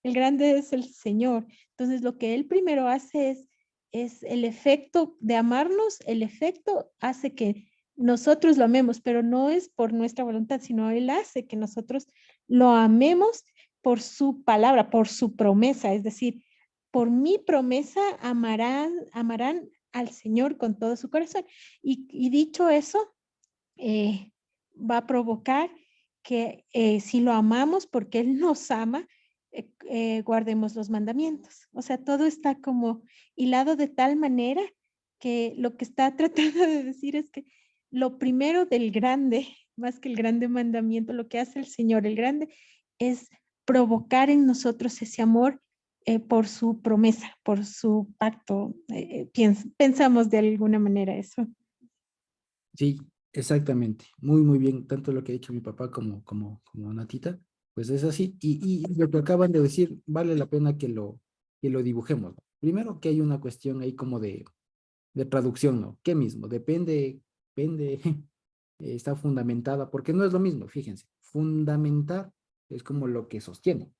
El grande es el Señor. Entonces, lo que Él primero hace es el efecto de amarnos, el efecto hace que nosotros lo amemos, pero no es por nuestra voluntad, sino Él hace que nosotros lo amemos por su palabra, por su promesa, es decir, por mi promesa amarán al Señor con todo su corazón. Y dicho eso, va a provocar que si lo amamos porque Él nos ama, guardemos los mandamientos. O sea, todo está como hilado de tal manera que lo que está tratando de decir es que lo primero del grande, más que el grande mandamiento, lo que hace el Señor, el grande, es provocar en nosotros ese amor por su promesa, por su pacto. Pensamos de alguna manera eso. Sí, exactamente. Muy, muy bien. Tanto lo que ha dicho mi papá como Natita, pues es así. Y lo que acaban de decir, vale la pena que lo dibujemos, ¿no? Primero que hay una cuestión ahí como de traducción, ¿no? ¿Qué mismo? Depende, está fundamentada, porque no es lo mismo, fíjense. Fundamentar es como lo que sostiene.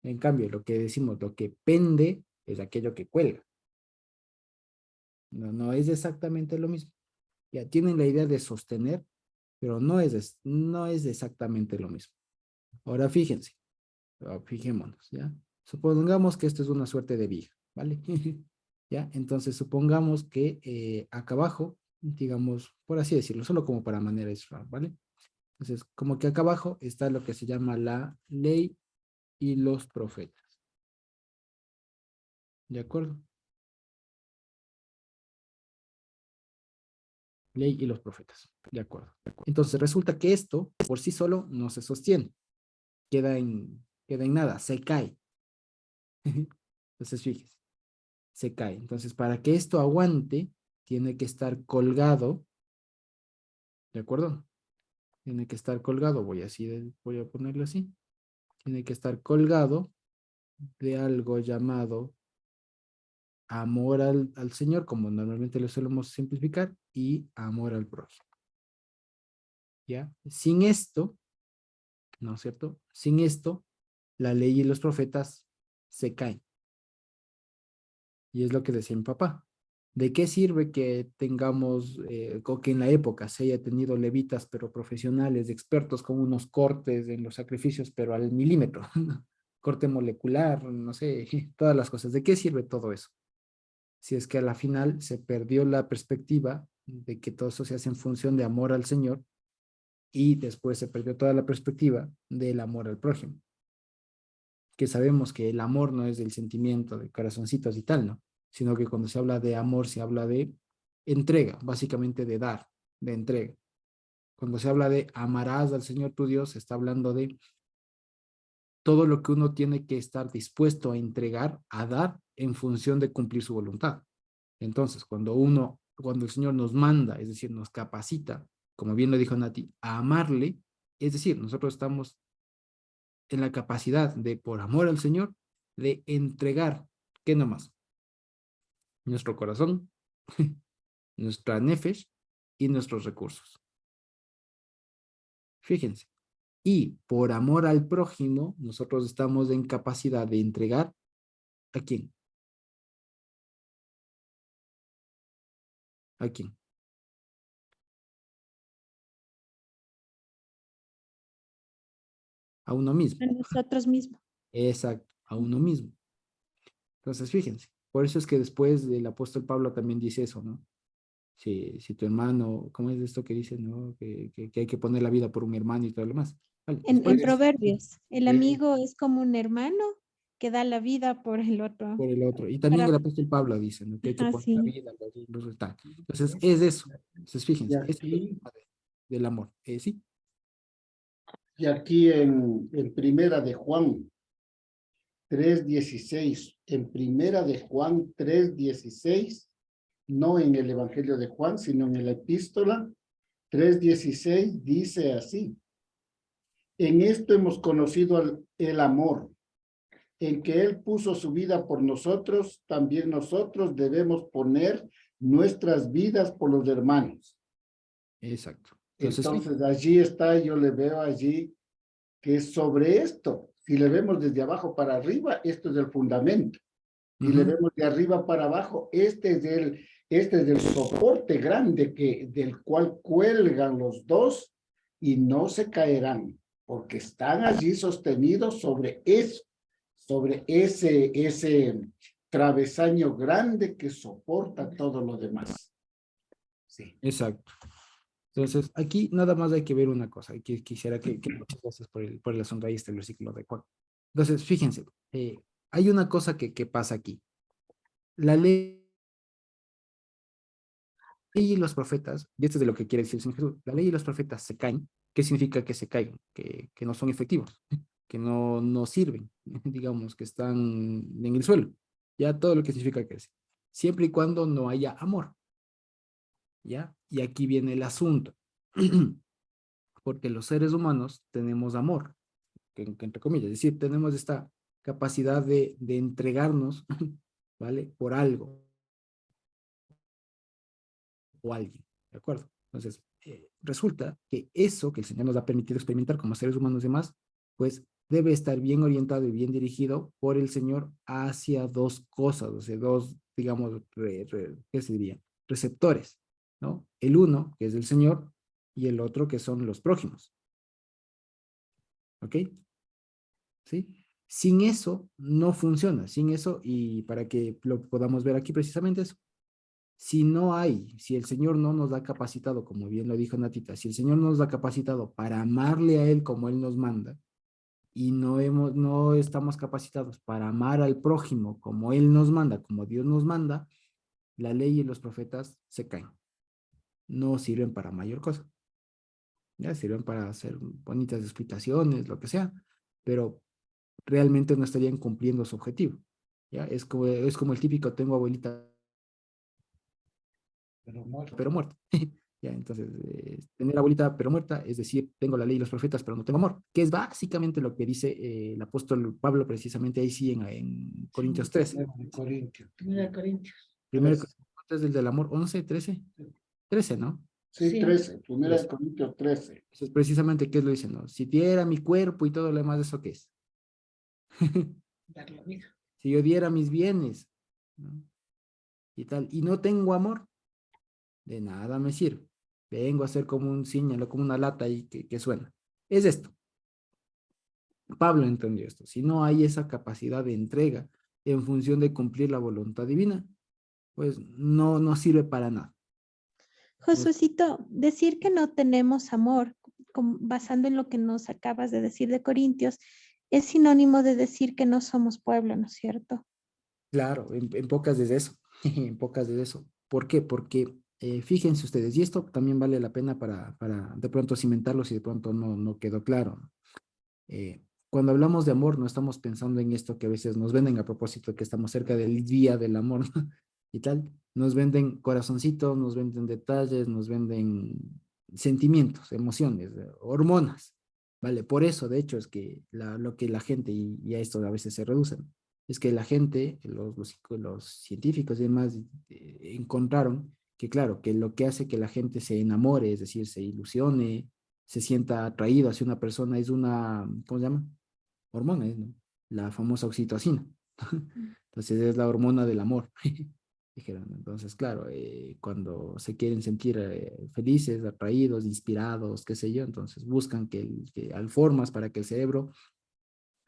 En cambio, lo que decimos, lo que pende es aquello que cuelga. No, no es exactamente lo mismo. Ya tienen la idea de sostener, pero no es exactamente lo mismo. Ahora fíjense, fijémonos, ¿ya? Supongamos que esto es una suerte de viga, ¿vale? ¿Ya? Entonces supongamos que acá abajo, digamos, por así decirlo, solo como para manera de ilustrar, ¿vale? Entonces, como que acá abajo está lo que se llama la ley y los profetas. ¿De acuerdo? Ley y los profetas. De acuerdo. Entonces resulta que esto por sí solo no se sostiene. Queda en nada, se cae. Entonces fíjese, se cae. Entonces para que esto aguante, tiene que estar colgado. ¿De acuerdo? Tiene que estar colgado, voy a ponerlo así. Tiene que estar colgado de algo llamado amor al Señor, como normalmente lo solemos simplificar, y amor al prójimo. ¿Ya? Sin esto, ¿no es cierto? Sin esto, la ley y los profetas se caen. Y es lo que decía mi papá. ¿De qué sirve que tengamos, o que en la época se haya tenido levitas, pero profesionales, expertos con unos cortes en los sacrificios, pero al milímetro? Corte molecular, no sé, todas las cosas. ¿De qué sirve todo eso? Si es que a la final se perdió la perspectiva de que todo eso se hace en función de amor al Señor y después se perdió toda la perspectiva del amor al prójimo. Que sabemos que el amor no es del sentimiento, de corazoncitos y tal, ¿no? Sino que cuando se habla de amor, se habla de entrega, básicamente de dar, de entrega. Cuando se habla de amarás al Señor tu Dios, se está hablando de todo lo que uno tiene que estar dispuesto a entregar, a dar en función de cumplir su voluntad. Entonces, cuando el Señor nos manda, es decir, nos capacita, como bien lo dijo Nati, a amarle, es decir, nosotros estamos en la capacidad de, por amor al Señor, de entregar, ¿qué nomás? Nuestro corazón, nuestra nefesh y nuestros recursos. Fíjense. Y por amor al prójimo, nosotros estamos en capacidad de entregar ¿a quién? ¿A quién? A uno mismo. A nosotros mismos. Exacto, a uno mismo. Entonces, fíjense. Por eso es que después el apóstol Pablo también dice eso, ¿no? Si tu hermano, ¿cómo es esto que dice, no? Que hay que poner la vida por un hermano y todo lo demás. Vale, En después, Proverbios, el eh, amigo es como un hermano que da la vida por el otro. por el otro. Y también Para, el apóstol Pablo dice, ¿no? Que hay que poner la así. vida, los tal. Entonces, es eso. Entonces, Y fíjense, es el aquí, tema del amor. Sí, y aquí en Primera de Juan 3:16, en Primera de Juan 3:16, no en el Evangelio de Juan, sino en la Epístola 3:16, dice así: en esto hemos conocido el amor, en que Él puso su vida por nosotros, también nosotros debemos poner nuestras vidas por los hermanos. exacto. Entonces, Entonces allí está, yo le veo allí que sobre esto, si le vemos desde abajo para arriba, esto es el fundamento. Si le vemos de arriba para abajo, este es el soporte grande del cual cuelgan los dos y no se caerán, porque están allí sostenidos sobre eso, sobre ese travesaño grande que soporta todo lo demás. Sí. exacto. Entonces, aquí nada más hay que ver una cosa, y que quisiera que muchas gracias por el sonreír este versículo de Juan. Entonces, fíjense, hay una cosa que pasa aquí. La ley y los profetas, y esto es de lo que quiere decir el Señor Jesús, la ley y los profetas se caen. ¿Qué significa que se caigan? Que no son efectivos, que no sirven, digamos, que están en el suelo. Ya todo lo que significa que es. Siempre y cuando no haya amor. ¿Ya? Y aquí viene el asunto. Porque los seres humanos tenemos amor, que entre comillas, es decir, tenemos esta capacidad de entregarnos, ¿vale? Por algo o alguien, ¿de acuerdo? Entonces, resulta que eso que el Señor nos ha permitido experimentar como seres humanos y demás, pues debe estar bien orientado y bien dirigido por el Señor hacia dos cosas, o sea, dos, digamos, ¿qué se diría? Receptores, ¿no? El uno, que es el Señor, y el otro, que son los prójimos. ¿Ok? ¿Sí? Sin eso no funciona, sin eso, y para que lo podamos ver aquí precisamente eso, si el Señor no nos ha capacitado, como bien lo dijo Natita, si el Señor nos ha capacitado para amarle a Él como Él nos manda, y no estamos capacitados para amar al prójimo como Él nos manda, como Dios nos manda, la ley y los profetas se caen. No sirven para mayor cosa. Ya sirven para hacer bonitas explicaciones, lo que sea, pero realmente no estarían cumpliendo su objetivo. ¿Ya? Es como el típico, tengo abuelita, pero muerta. Ya, entonces, tener abuelita pero muerta, es decir, tengo la ley y los profetas, pero no tengo amor, que es básicamente lo que dice el apóstol Pablo, precisamente ahí sí en Corintios 13. Corintios. Mira, Corintios. Primero, Tres. es el del amor, 11, 13, 13, ¿no? Sí, Sí. 13. Primera de Eso. Corintios 13. Eso es precisamente qué es lo dice, ¿no? Si diera mi cuerpo y todo lo demás, ¿eso qué es? Dar la vida. Si yo diera mis bienes, ¿no? Y tal, y no tengo amor, de nada me sirve. Vengo a ser como un señalo, como una lata ahí que suena. Es esto. Pablo entendió esto. Si no hay esa capacidad de entrega en función de cumplir la voluntad divina, pues no sirve para nada. Josuecito, decir que no tenemos amor, basando en lo que nos acabas de decir de Corintios, es sinónimo de decir que no somos pueblo, ¿no es cierto? Claro, en pocas es eso, en pocas es eso. ¿Por qué? Porque fíjense ustedes, y esto también vale la pena para de pronto cimentarlo si de pronto no quedó claro. Cuando hablamos de amor, no estamos pensando en esto que a veces nos venden a propósito, que estamos cerca del día del amor, ¿no? Y tal. Nos venden corazoncitos, nos venden detalles, nos venden sentimientos, emociones, hormonas, ¿vale? Por eso, de hecho, es que lo que la gente, y a esto a veces se reducen, es que la gente, los científicos y demás, encontraron que, claro, que lo que hace que la gente se enamore, es decir, se ilusione, se sienta atraído hacia una persona, es una, ¿cómo se llama? Hormona, ¿no? La famosa oxitocina. Entonces es la hormona del amor. Dijeron, entonces, claro, cuando se quieren sentir felices, atraídos, inspirados, qué sé yo, entonces buscan que hay formas para que el cerebro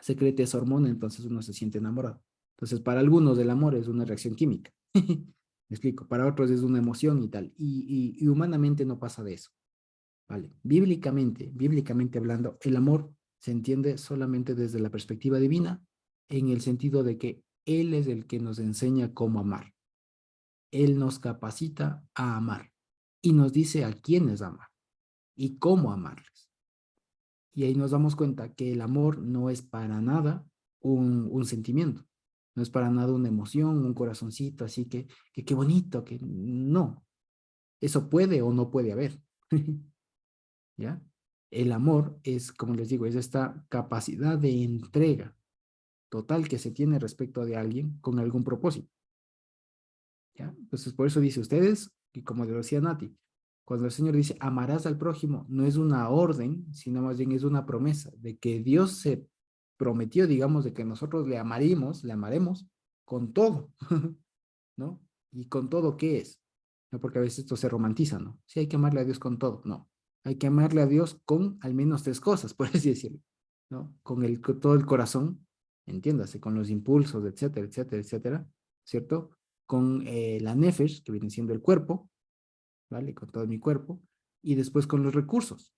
secrete esa hormona, entonces uno se siente enamorado. Entonces, para algunos el amor es una reacción química. Me explico, para otros es una emoción y tal. Y humanamente no pasa de eso. ¿Vale? Bíblicamente hablando, el amor se entiende solamente desde la perspectiva divina, en el sentido de que Él es el que nos enseña cómo amar. Él nos capacita a amar y nos dice a quiénes amar y cómo amarles. Y ahí nos damos cuenta que el amor no es para nada un sentimiento, no es para nada una emoción, un corazoncito, así que qué bonito, que no. Eso puede o no puede haber. ¿Ya? El amor es, como les digo, es esta capacidad de entrega total que se tiene respecto de alguien con algún propósito. ¿Ya? Entonces, por eso dice ustedes, y como lo decía Nati, cuando el Señor dice, amarás al prójimo, no es una orden, sino más bien es una promesa de que Dios se prometió, digamos, de que nosotros le amaremos con todo, ¿no? ¿Y con todo qué es? ¿No? Porque a veces esto se romantiza, ¿no? Sí, hay que amarle a Dios con todo, no. Hay que amarle a Dios con al menos tres cosas, por así decirlo, ¿no? Con todo el corazón, entiéndase, con los impulsos, etcétera, etcétera, etcétera, ¿cierto? Con la nefesh, que viene siendo el cuerpo, ¿vale? Con todo mi cuerpo, y después con los recursos,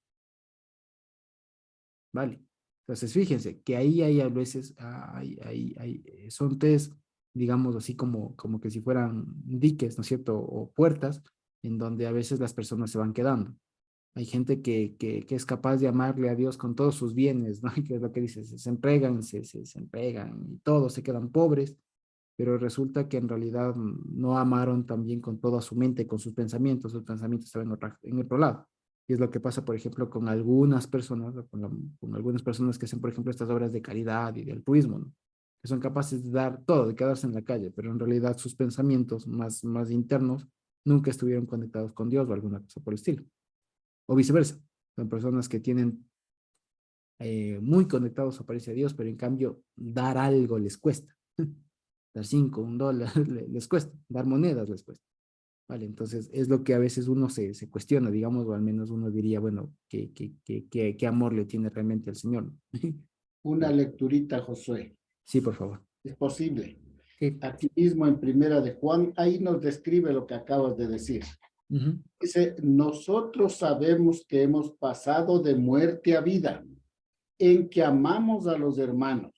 ¿vale? Entonces, fíjense que ahí hay a veces, son tres, digamos así como que si fueran diques, ¿no es cierto? O puertas, en donde a veces las personas se van quedando. Hay gente que es capaz de amarle a Dios con todos sus bienes, ¿no? Que es lo que dice, se entregan, se entregan y todos se quedan pobres, pero resulta que en realidad no amaron también con toda su mente, con sus pensamientos estaban en otro lado. Y es lo que pasa, por ejemplo, con algunas personas, con algunas personas que hacen, por ejemplo, estas obras de caridad y de altruismo, ¿no? Que son capaces de dar todo, de quedarse en la calle, pero en realidad sus pensamientos más internos nunca estuvieron conectados con Dios o alguna cosa por el estilo. O viceversa, son personas que tienen muy conectados, aparece a Dios, pero en cambio dar algo les cuesta. Dar $5, $1 les cuesta, dar monedas les cuesta. ¿vale? Entonces, es lo que a veces uno se cuestiona, digamos, o al menos uno diría, bueno, ¿qué amor le tiene realmente al Señor? Una lecturita, Josué. Sí, por favor. Es posible. Sí. Aquí mismo en Primera de Juan, ahí nos describe lo que acabas de decir. Ujú. Dice, nosotros sabemos que hemos pasado de muerte a vida, en que amamos a los hermanos.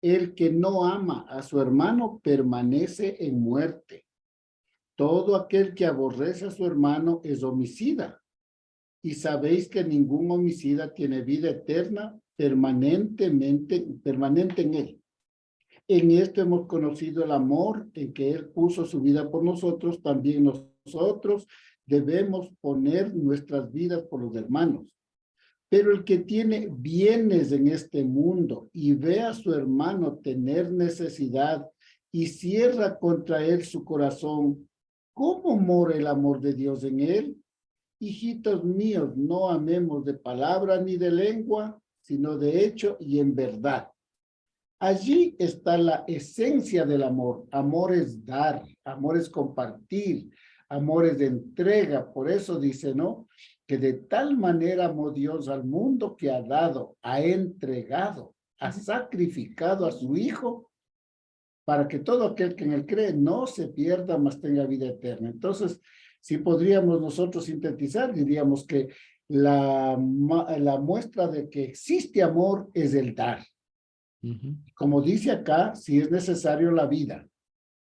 El que no ama a su hermano permanece en muerte. Todo aquel que aborrece a su hermano es homicida. Y sabéis que ningún homicida tiene vida eterna permanente en él. En esto hemos conocido el amor en que Él puso su vida por nosotros, también nosotros debemos poner nuestras vidas por los hermanos. Pero el que tiene bienes en este mundo y ve a su hermano tener necesidad y cierra contra él su corazón, ¿cómo mora el amor de Dios en él? Hijitos míos, no amemos de palabra ni de lengua, sino de hecho y en verdad. Allí está la esencia del amor. Amor es dar, amor es compartir, amor es de entrega. Por eso dice, ¿no? Que de tal manera amó Dios al mundo que ha dado, ha entregado, ha sacrificado a su Hijo para que todo aquel que en él cree no se pierda, mas tenga vida eterna. Entonces, si podríamos nosotros sintetizar, diríamos que la muestra de que existe amor es el dar. Ujú, Como dice acá, si es necesario la vida,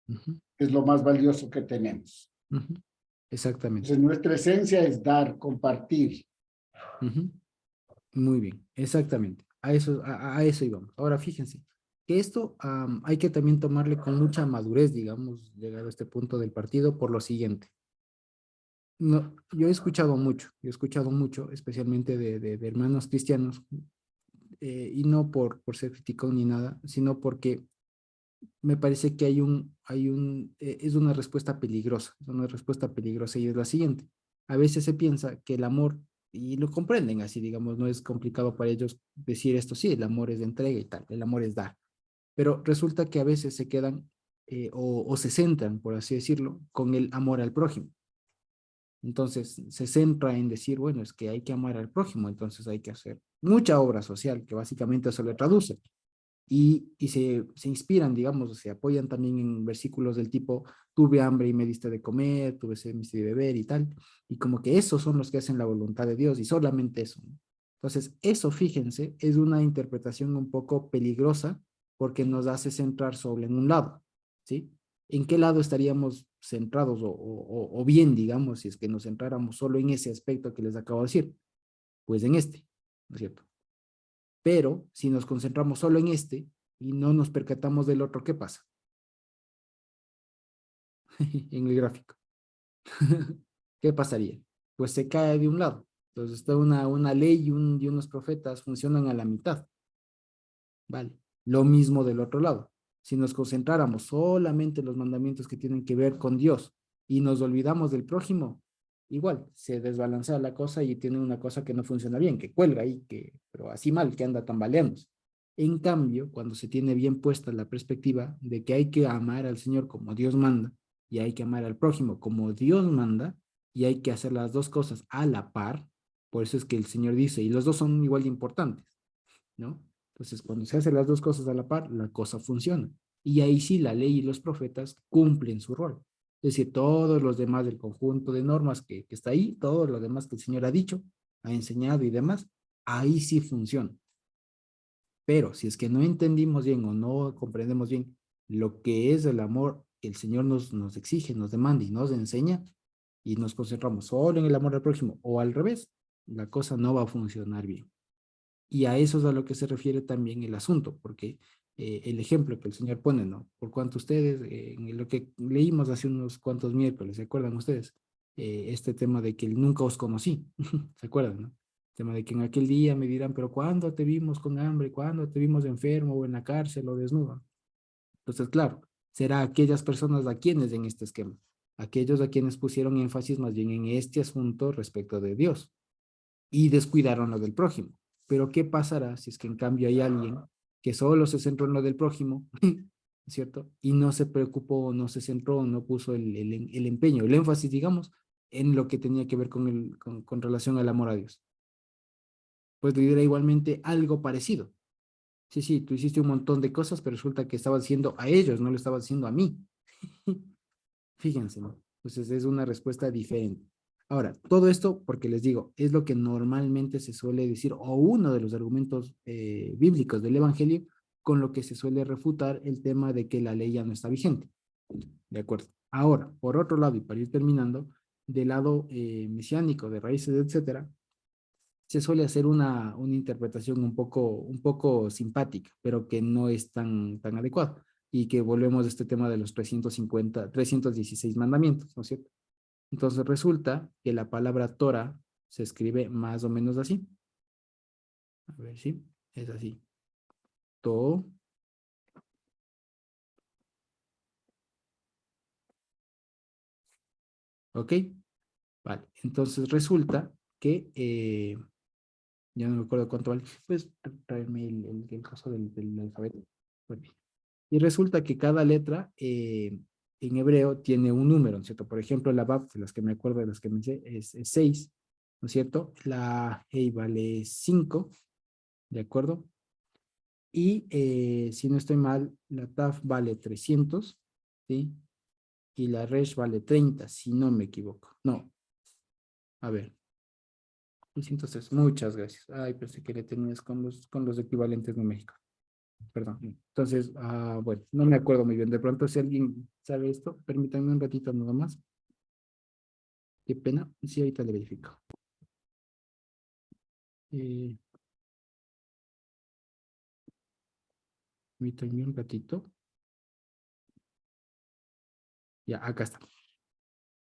ujú, es lo más valioso que tenemos. ujú. Exactamente. Entonces, nuestra esencia es dar, compartir. Ujú. Muy bien, exactamente. A eso íbamos. Ahora fíjense que esto hay que también tomarle con mucha madurez, digamos, llegado a este punto del partido, por lo siguiente. No, yo he escuchado mucho, especialmente de hermanos cristianos, y no por ser crítico ni nada, sino porque me parece que es una respuesta peligrosa y es la siguiente. A veces se piensa que el amor, y lo comprenden así, digamos, no es complicado para ellos decir esto, sí, el amor es de entrega y tal, el amor es dar, pero resulta que a veces se quedan o se centran, por así decirlo, con el amor al prójimo. Entonces se centra en decir, bueno, es que hay que amar al prójimo, entonces hay que hacer mucha obra social, que básicamente eso le traduce y se inspiran, digamos, se apoyan también en versículos del tipo, tuve hambre y me diste de comer, tuve sed y me diste de beber y tal, y como que esos son los que hacen la voluntad de Dios y solamente eso, ¿no? Entonces, eso, fíjense, es una interpretación un poco peligrosa porque nos hace centrar solo en un lado, ¿sí? ¿En qué lado estaríamos centrados o bien, digamos, si es que nos centráramos solo en ese aspecto que les acabo de decir? Pues en este, ¿no es cierto? Pero si nos concentramos solo en este y no nos percatamos del otro, ¿qué pasa? En el gráfico. ¿Qué pasaría? Pues se cae de un lado. Entonces, está una ley y unos profetas funcionan a la mitad. ¿Vale? Lo mismo del otro lado. Si nos concentráramos solamente en los mandamientos que tienen que ver con Dios y nos olvidamos del prójimo, igual se desbalancea la cosa y tiene una cosa que no funciona bien, que cuelga ahí, pero así mal, que anda tambaleándose. En cambio, cuando se tiene bien puesta la perspectiva de que hay que amar al Señor como Dios manda y hay que amar al prójimo como Dios manda y hay que hacer las dos cosas a la par, por eso es que el Señor dice, y los dos son igual de importantes, ¿no? Entonces, cuando se hacen las dos cosas a la par, la cosa funciona. Y ahí sí la ley y los profetas cumplen su rol. Es decir, todos los demás del conjunto de normas que está ahí, todos los demás que el Señor ha dicho, ha enseñado y demás, ahí sí funciona. Pero si es que no entendimos bien o no comprendemos bien lo que es el amor que el Señor nos exige, nos demanda y nos enseña, y nos concentramos solo en el amor al prójimo o al revés, la cosa no va a funcionar bien. Y a eso es a lo que se refiere también el asunto, porque el ejemplo que el Señor pone, ¿no? Por cuanto ustedes, en lo que leímos hace unos cuantos miércoles, ¿se acuerdan ustedes? Este tema de que nunca os conocí, ¿se acuerdan, no? El tema de que en aquel día me dirán, pero ¿cuándo te vimos con hambre? ¿Cuándo te vimos enfermo o en la cárcel o desnudo? Entonces, claro, será aquellas personas a quienes en este esquema, aquellos a quienes pusieron énfasis más bien en este asunto respecto de Dios y descuidaron lo del prójimo. Pero ¿qué pasará si es que en cambio hay alguien que solo se centró en lo del prójimo ¿cierto? Y no se preocupó, no se centró, no puso el empeño, el énfasis, digamos, en lo que tenía que ver con relación al amor a Dios. Pues le dirá igualmente algo parecido. Sí, sí, tú hiciste un montón de cosas, pero resulta que estabas haciendo a ellos, no lo estabas haciendo a mí. Fíjense, ¿no? Entonces es una respuesta diferente. Ahora, todo esto, porque les digo, es lo que normalmente se suele decir, o uno de los argumentos bíblicos del Evangelio, con lo que se suele refutar el tema de que la ley ya no está vigente. ¿De acuerdo? Ahora, por otro lado, y para ir terminando, del lado mesiánico, de raíces, etcétera, se suele hacer una interpretación un poco simpática, pero que no es tan adecuada. Y que volvemos a este tema de los 316 mandamientos, ¿no es cierto? Entonces resulta que la palabra Torah se escribe más o menos así. A ver si es así. To. ¿Ok? Vale. Entonces resulta que ya no me acuerdo cuánto vale. Pues traerme el caso del alfabeto. Bueno, y resulta que cada letra en hebreo tiene un número, ¿no es cierto? Por ejemplo, la Bab, de las que me acuerdo, de las que me sé, es 6, ¿no es cierto? La Hey vale 5, ¿de acuerdo? Y si no estoy mal, la Taf vale 300, ¿sí? Y la Resh vale 30, si no me equivoco. No, a ver. 303, muchas gracias. Ay, pensé que le tenías con los equivalentes numéricos. Perdón. Entonces, bueno, no me acuerdo muy bien. De pronto, si alguien sabe esto, permítanme un ratito nada más. Qué pena. Sí, ahorita le verifico. Eh, Permítanme un ratito. Ya, acá está.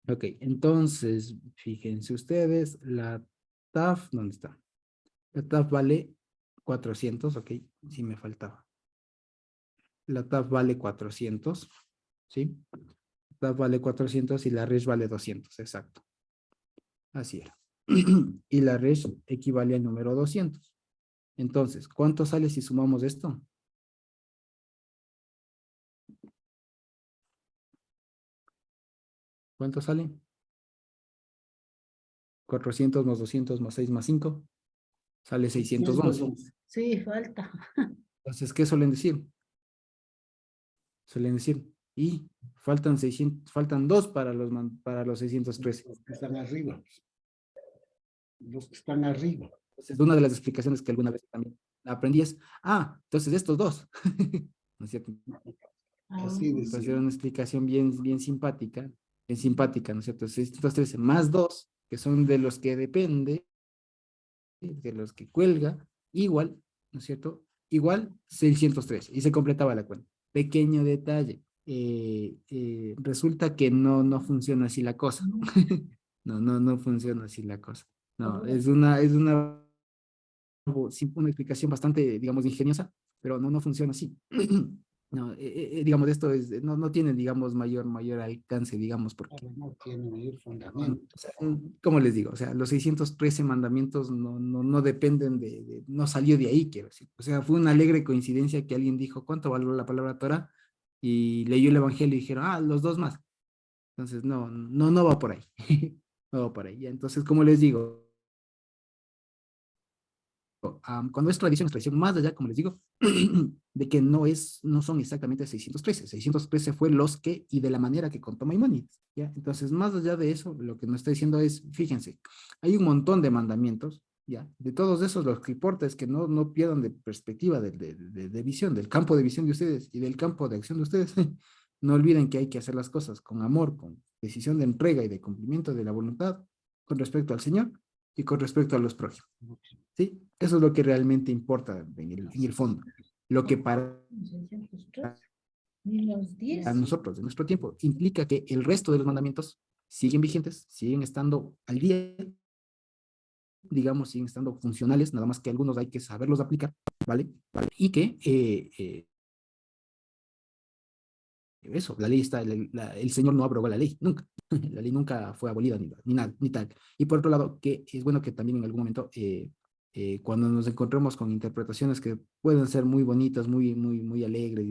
Ok, entonces, fíjense ustedes, la TAF, ¿dónde está? La TAF vale 400, ok, sí me faltaba. La TAF vale 400, ¿sí? La TAF vale 400 y la RESH vale 200, exacto. Así era. Y la RESH equivale al número 200. Entonces, ¿cuánto sale si sumamos esto? ¿Cuánto sale? 400 más 200 más 6 más 5. Sale 611. 611. Sí, falta. Entonces, ¿qué suelen decir? Suelen decir, y faltan 600, faltan 2 para los 613. Los que están arriba. Los que están arriba. Entonces, una de las explicaciones que alguna vez también aprendí es, entonces estos dos. ¿No es cierto? Así Entonces decía. era una explicación bien simpática, ¿no es cierto? 613 más 2, que son de los que depende, de los que cuelga, igual, ¿no es cierto? Igual 603, y se completaba la cuenta. Pequeño detalle, resulta que no funciona así la cosa. No funciona así la cosa. No, una explicación bastante, digamos, ingeniosa, pero no funciona así. No, digamos, esto no tiene, digamos, mayor alcance, digamos, porque, No tiene mayor fundamento. o sea, como les digo, o sea, los 613 mandamientos no dependen no salió de ahí, quiero decir. O sea, fue una alegre coincidencia que alguien dijo, ¿cuánto vale la palabra Torah? Y leyó el Evangelio y dijeron, los dos más. Entonces, no va por ahí. No va por ahí. Entonces, como les digo, cuando es tradición más allá, como les digo, de que no son exactamente 613. 613 fue los que y de la manera que contó Maimónides, ¿ya? Entonces, más allá de eso, lo que nos está diciendo es, fíjense, hay un montón de mandamientos, ¿ya? De todos esos, lo que importa es que no pierdan de perspectiva, de visión, del campo de visión de ustedes y del campo de acción de ustedes. No olviden que hay que hacer las cosas con amor, con decisión de entrega y de cumplimiento de la voluntad con respecto al Señor y con respecto a los prójimos. ¿Sí? Eso es lo que realmente importa en el fondo. Lo que para 603. Ni los 10. nosotros, en nuestro tiempo, implica que el resto de los mandamientos siguen vigentes, siguen estando al día, digamos, siguen estando funcionales, nada más que algunos hay que saberlos aplicar, ¿vale? Y que eso, la ley está, el Señor no abrogó la ley, nunca. La ley nunca fue abolida ni nada, ni tal. Y por otro lado, que es bueno que también en algún momento, cuando nos encontremos con interpretaciones que pueden ser muy bonitas, muy alegres,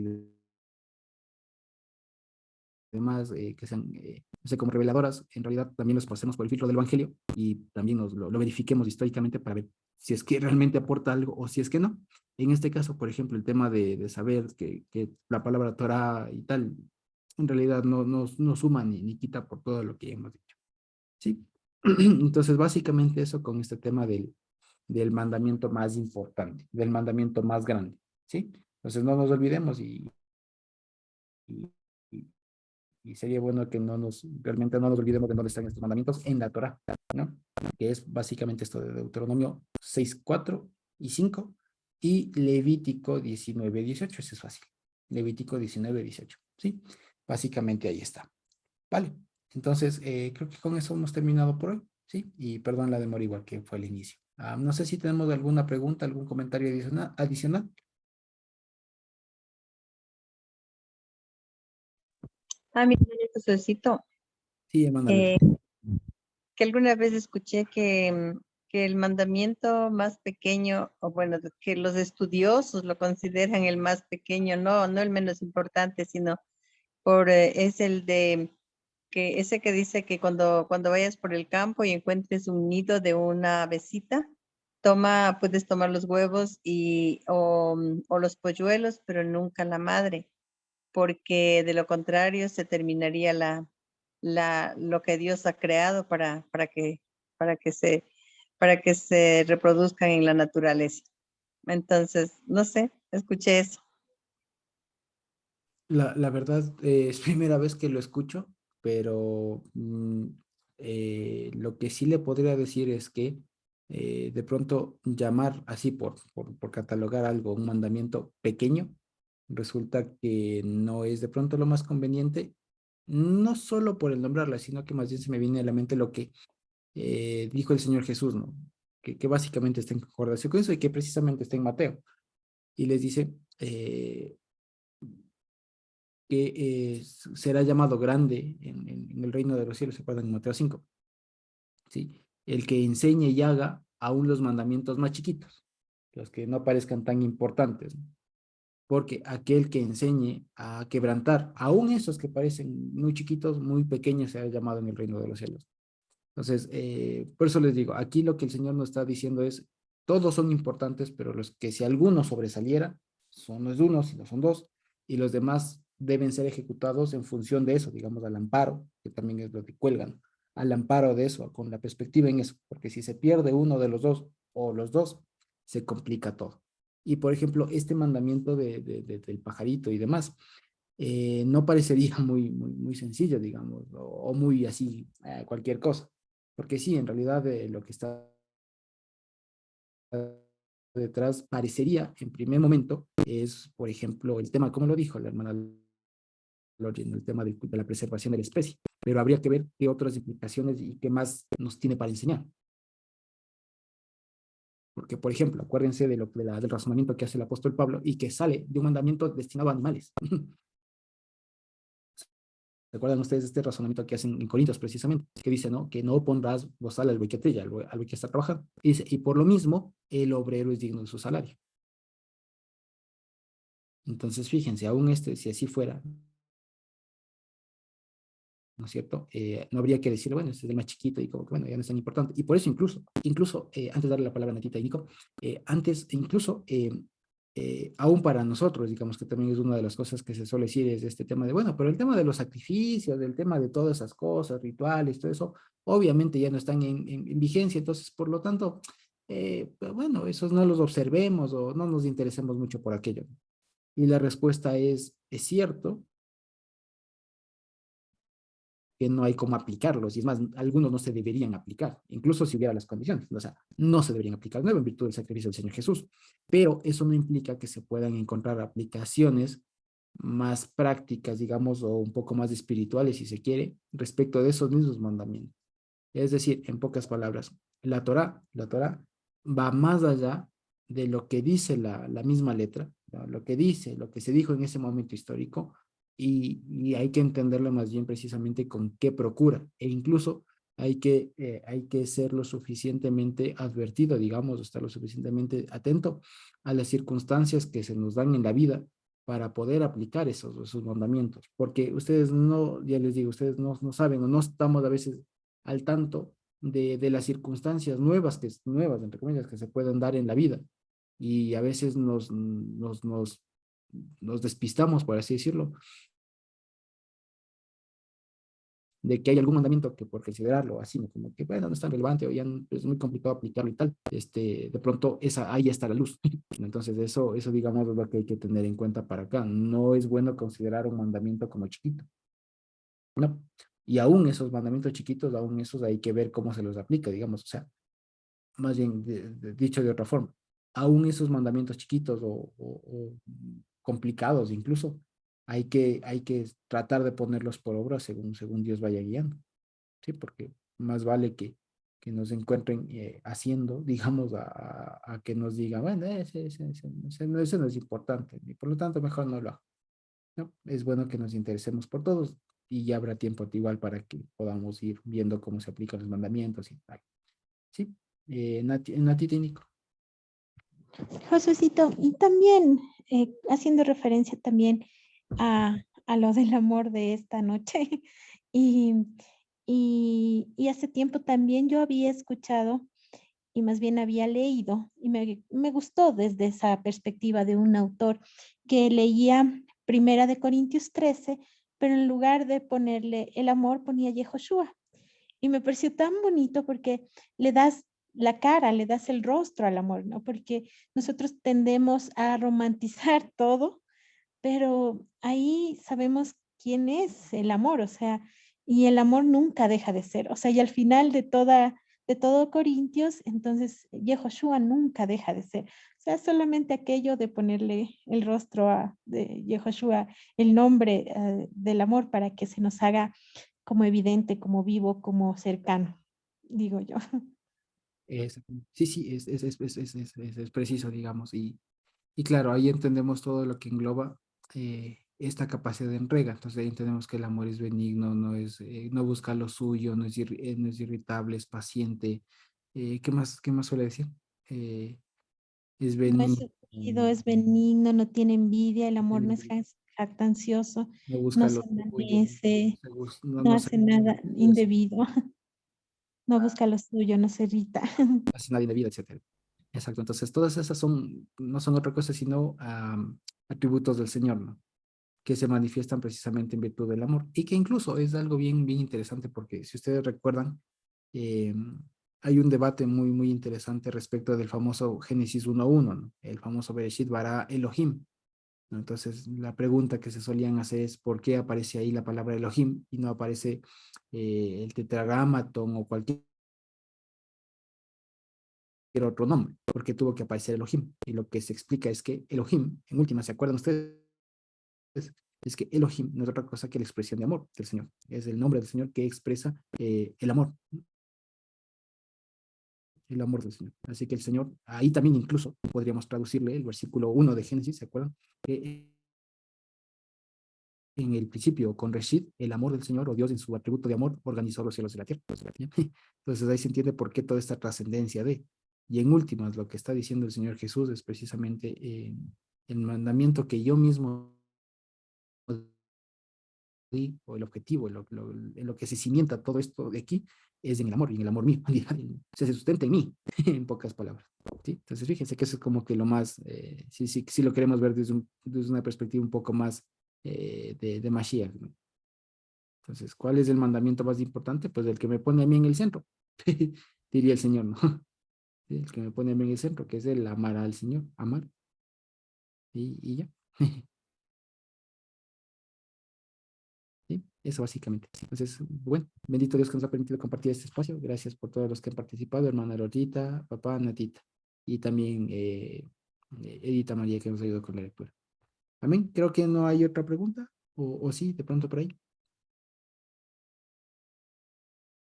demás que sean, no sé, como reveladoras, en realidad también los pasemos por el filtro del Evangelio y también lo verifiquemos históricamente para ver si es que realmente aporta algo o si es que no. En este caso, por ejemplo, el tema de saber que la palabra Torah y tal, en realidad no suma ni quita por todo lo que hemos dicho. ¿Sí? Entonces, básicamente eso con este tema del mandamiento más importante, del mandamiento más grande. ¿Sí? Entonces, no nos olvidemos y, y sería bueno que realmente no nos olvidemos de dónde están estos mandamientos en la Torah, ¿no? Que es básicamente esto de Deuteronomio 6, 4 y 5 y Levítico 19, 18, eso es fácil. Levítico 19, 18, ¿sí? Básicamente ahí está. Vale, entonces creo que con eso hemos terminado por hoy, ¿sí? Y perdón la demora igual que fue al inicio. No sé si tenemos alguna pregunta, algún comentario adicional. Mira, Josécito, Sí, Emanuel. que alguna vez escuché que el mandamiento más pequeño, o bueno, que los estudiosos lo consideran el más pequeño, no el menos importante, sino es el de que ese que dice que cuando vayas por el campo y encuentres un nido de una avecita, puedes tomar los huevos o los polluelos, pero nunca la madre, porque de lo contrario se terminaría lo que Dios ha creado para que para que se reproduzcan en la naturaleza. Entonces, no sé, escuché eso. La verdad es primera vez que lo escucho, pero lo que sí le podría decir es que de pronto llamar así por catalogar algo, un mandamiento pequeño, resulta que no es de pronto lo más conveniente, no solo por el nombrarla, sino que más bien se me viene a la mente lo que dijo el Señor Jesús, ¿no? Que básicamente está en concordancia con eso y que precisamente está en Mateo. Y les dice, que será llamado grande en el reino de los cielos, se acuerdan en Mateo 5, ¿sí? El que enseñe y haga aún los mandamientos más chiquitos, los que no parezcan tan importantes, ¿no? Porque aquel que enseñe a quebrantar, aún esos que parecen muy chiquitos, muy pequeños, será llamado en el reino de los cielos. Entonces, por eso les digo, aquí lo que el Señor nos está diciendo es, todos son importantes, pero los que si alguno sobresaliera, no es uno, sino son dos, y los demás deben ser ejecutados en función de eso, digamos, al amparo, que también es lo que cuelgan, al amparo de eso, con la perspectiva en eso, porque si se pierde uno de los dos o los dos, se complica todo. Y por ejemplo, este mandamiento del pajarito y demás, no parecería muy sencillo, digamos, o muy así, cualquier cosa. Porque sí, en realidad lo que está detrás parecería, en primer momento, es, por ejemplo, el tema, como lo dijo la hermana Lorien, el tema de la preservación de la especie. Pero habría que ver qué otras implicaciones y qué más nos tiene para enseñar. Porque, por ejemplo, acuérdense del razonamiento que hace el apóstol Pablo y que sale de un mandamiento destinado a animales. ¿Recuerdan ustedes este razonamiento que hacen en Corintios precisamente? Que dice, ¿no? Que no pondrás bozal al buey que trilla, al buey que está trabajando. Y dice, y por lo mismo, el obrero es digno de su salario. Entonces, fíjense, aún si así fuera, ¿no es cierto? No habría que decir, bueno, este es el más chiquito y como que, bueno, ya no es tan importante. Y por eso incluso antes de darle la palabra a Natita y Nico, aún para nosotros, digamos que también es una de las cosas que se suele decir es este tema de, bueno, pero el tema de los sacrificios, del tema de todas esas cosas, rituales, todo eso, obviamente ya no están en vigencia, entonces, por lo tanto, pues bueno, esos no los observemos o no nos interesemos mucho por aquello. Y la respuesta es cierto, que no hay cómo aplicarlos, y es más, algunos no se deberían aplicar, incluso si hubiera las condiciones, o sea, no se deberían aplicar nuevo en virtud del sacrificio del Señor Jesús, pero eso no implica que se puedan encontrar aplicaciones más prácticas, digamos, o un poco más espirituales, si se quiere, respecto de esos mismos mandamientos. Es decir, en pocas palabras, la Torá va más allá de lo que dice la misma letra, ¿no? Lo que dice, lo que se dijo en ese momento histórico, y hay que entenderlo más bien precisamente con qué procura, e incluso hay que ser lo suficientemente advertido, digamos, estar lo suficientemente atento a las circunstancias que se nos dan en la vida para poder aplicar esos mandamientos, porque ustedes no, ya les digo, ustedes no saben o no estamos a veces al tanto de las circunstancias nuevas, nuevas, entre comillas, que se pueden dar en la vida, y a veces nos despistamos, por así decirlo, de que hay algún mandamiento que por considerarlo así, ¿no? Como que, bueno, no es tan relevante o ya es muy complicado aplicarlo y tal, de pronto ahí está la luz. Entonces eso digamos es lo que hay que tener en cuenta para acá. No es bueno considerar un mandamiento como chiquito, ¿no? Y aún esos mandamientos chiquitos, aún esos hay que ver cómo se los aplica, digamos, o sea, más bien dicho de otra forma, aún esos mandamientos chiquitos o complicados incluso, hay que tratar de ponerlos por obra según Dios vaya guiando, ¿sí? Porque más vale que nos encuentren haciendo, digamos, a que nos digan, bueno, ese no es importante, y por lo tanto mejor no lo hago, ¿no? Es bueno que nos interesemos por todos y ya habrá tiempo igual para que podamos ir viendo cómo se aplican los mandamientos y tal, ¿sí? Natita y Nico. Josuecito, y también haciendo referencia también a lo del amor de esta noche, y, y hace tiempo también yo había escuchado y más bien había leído, y me gustó desde esa perspectiva de un autor que leía Primera de Corintios 13, pero en lugar de ponerle el amor ponía Yehoshua. Y me pareció tan bonito porque le das la cara, le das el rostro al amor, ¿no? Porque nosotros tendemos a romantizar todo, pero ahí sabemos quién es el amor, o sea, y el amor nunca deja de ser, o sea, y al final de todo Corintios, entonces Yehoshua nunca deja de ser, o sea, solamente aquello de ponerle el rostro de Yehoshua, el nombre del amor para que se nos haga como evidente, como vivo, como cercano, digo yo. Sí, sí, es preciso, digamos, y claro, ahí entendemos todo lo que engloba esta capacidad de entrega. Entonces ahí entendemos que el amor es benigno, no busca lo suyo, no es irritable, es paciente. ¿Qué más suele decir? Eh, es No es benigno, sufrido, es benigno, no tiene envidia, el no amor tiene no es envidia, jactancioso, no busca no lo se suyo, envanece, no, no no hace nada se indebido, no busca lo suyo, no se irrita. hace nadie de vida, etcétera. Exacto. Entonces, todas esas no son otra cosa sino atributos del Señor, ¿no? Que se manifiestan precisamente en virtud del amor y que incluso es algo bien, bien interesante porque si ustedes recuerdan, eh, hay un debate muy, muy interesante respecto del famoso Génesis 1:1, ¿no? El famoso Bereshit bara Elohim, ¿no? Entonces, la pregunta que se solían hacer es ¿por qué aparece ahí la palabra Elohim y no aparece el tetragrámaton o cualquier otro nombre? Porque tuvo que aparecer Elohim. Y lo que se explica es que Elohim, en última, ¿se acuerdan ustedes? Es que Elohim no es otra cosa que la expresión de amor del Señor. Es el nombre del Señor que expresa el amor del Señor. Así que el Señor, ahí también incluso podríamos traducirle el versículo 1 de Génesis, ¿se acuerdan? Que en el principio, con Reshit, el amor del Señor, o Dios en su atributo de amor, organizó los cielos y la tierra. Entonces ahí se entiende por qué toda esta trascendencia de. Y en últimas, lo que está diciendo el Señor Jesús es precisamente el mandamiento que yo mismo o el objetivo, en lo que se cimienta todo esto de aquí, es en el amor, y en el amor mío, se sustenta en mí, en pocas palabras. ¿Sí? Entonces, fíjense que eso es como que lo más, sí lo queremos ver desde una perspectiva un poco más de Mashiach, ¿no? Entonces, ¿cuál es el mandamiento más importante? Pues el que me pone a mí en el centro, diría el Señor, ¿no? Sí, el que me pone a mí en el centro, que es el amar al Señor, amar, y ya. ¿Sí? Eso básicamente. Entonces, bueno, bendito Dios que nos ha permitido compartir este espacio. Gracias por todos los que han participado, hermana Rosita, papá, Natita, y también Edita María que nos ha ayudado con la lectura. Amén. Creo que no hay otra pregunta, o sí, de pronto por ahí.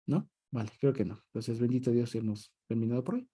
¿No? Vale, creo que no. Entonces, bendito Dios, hemos terminado por hoy.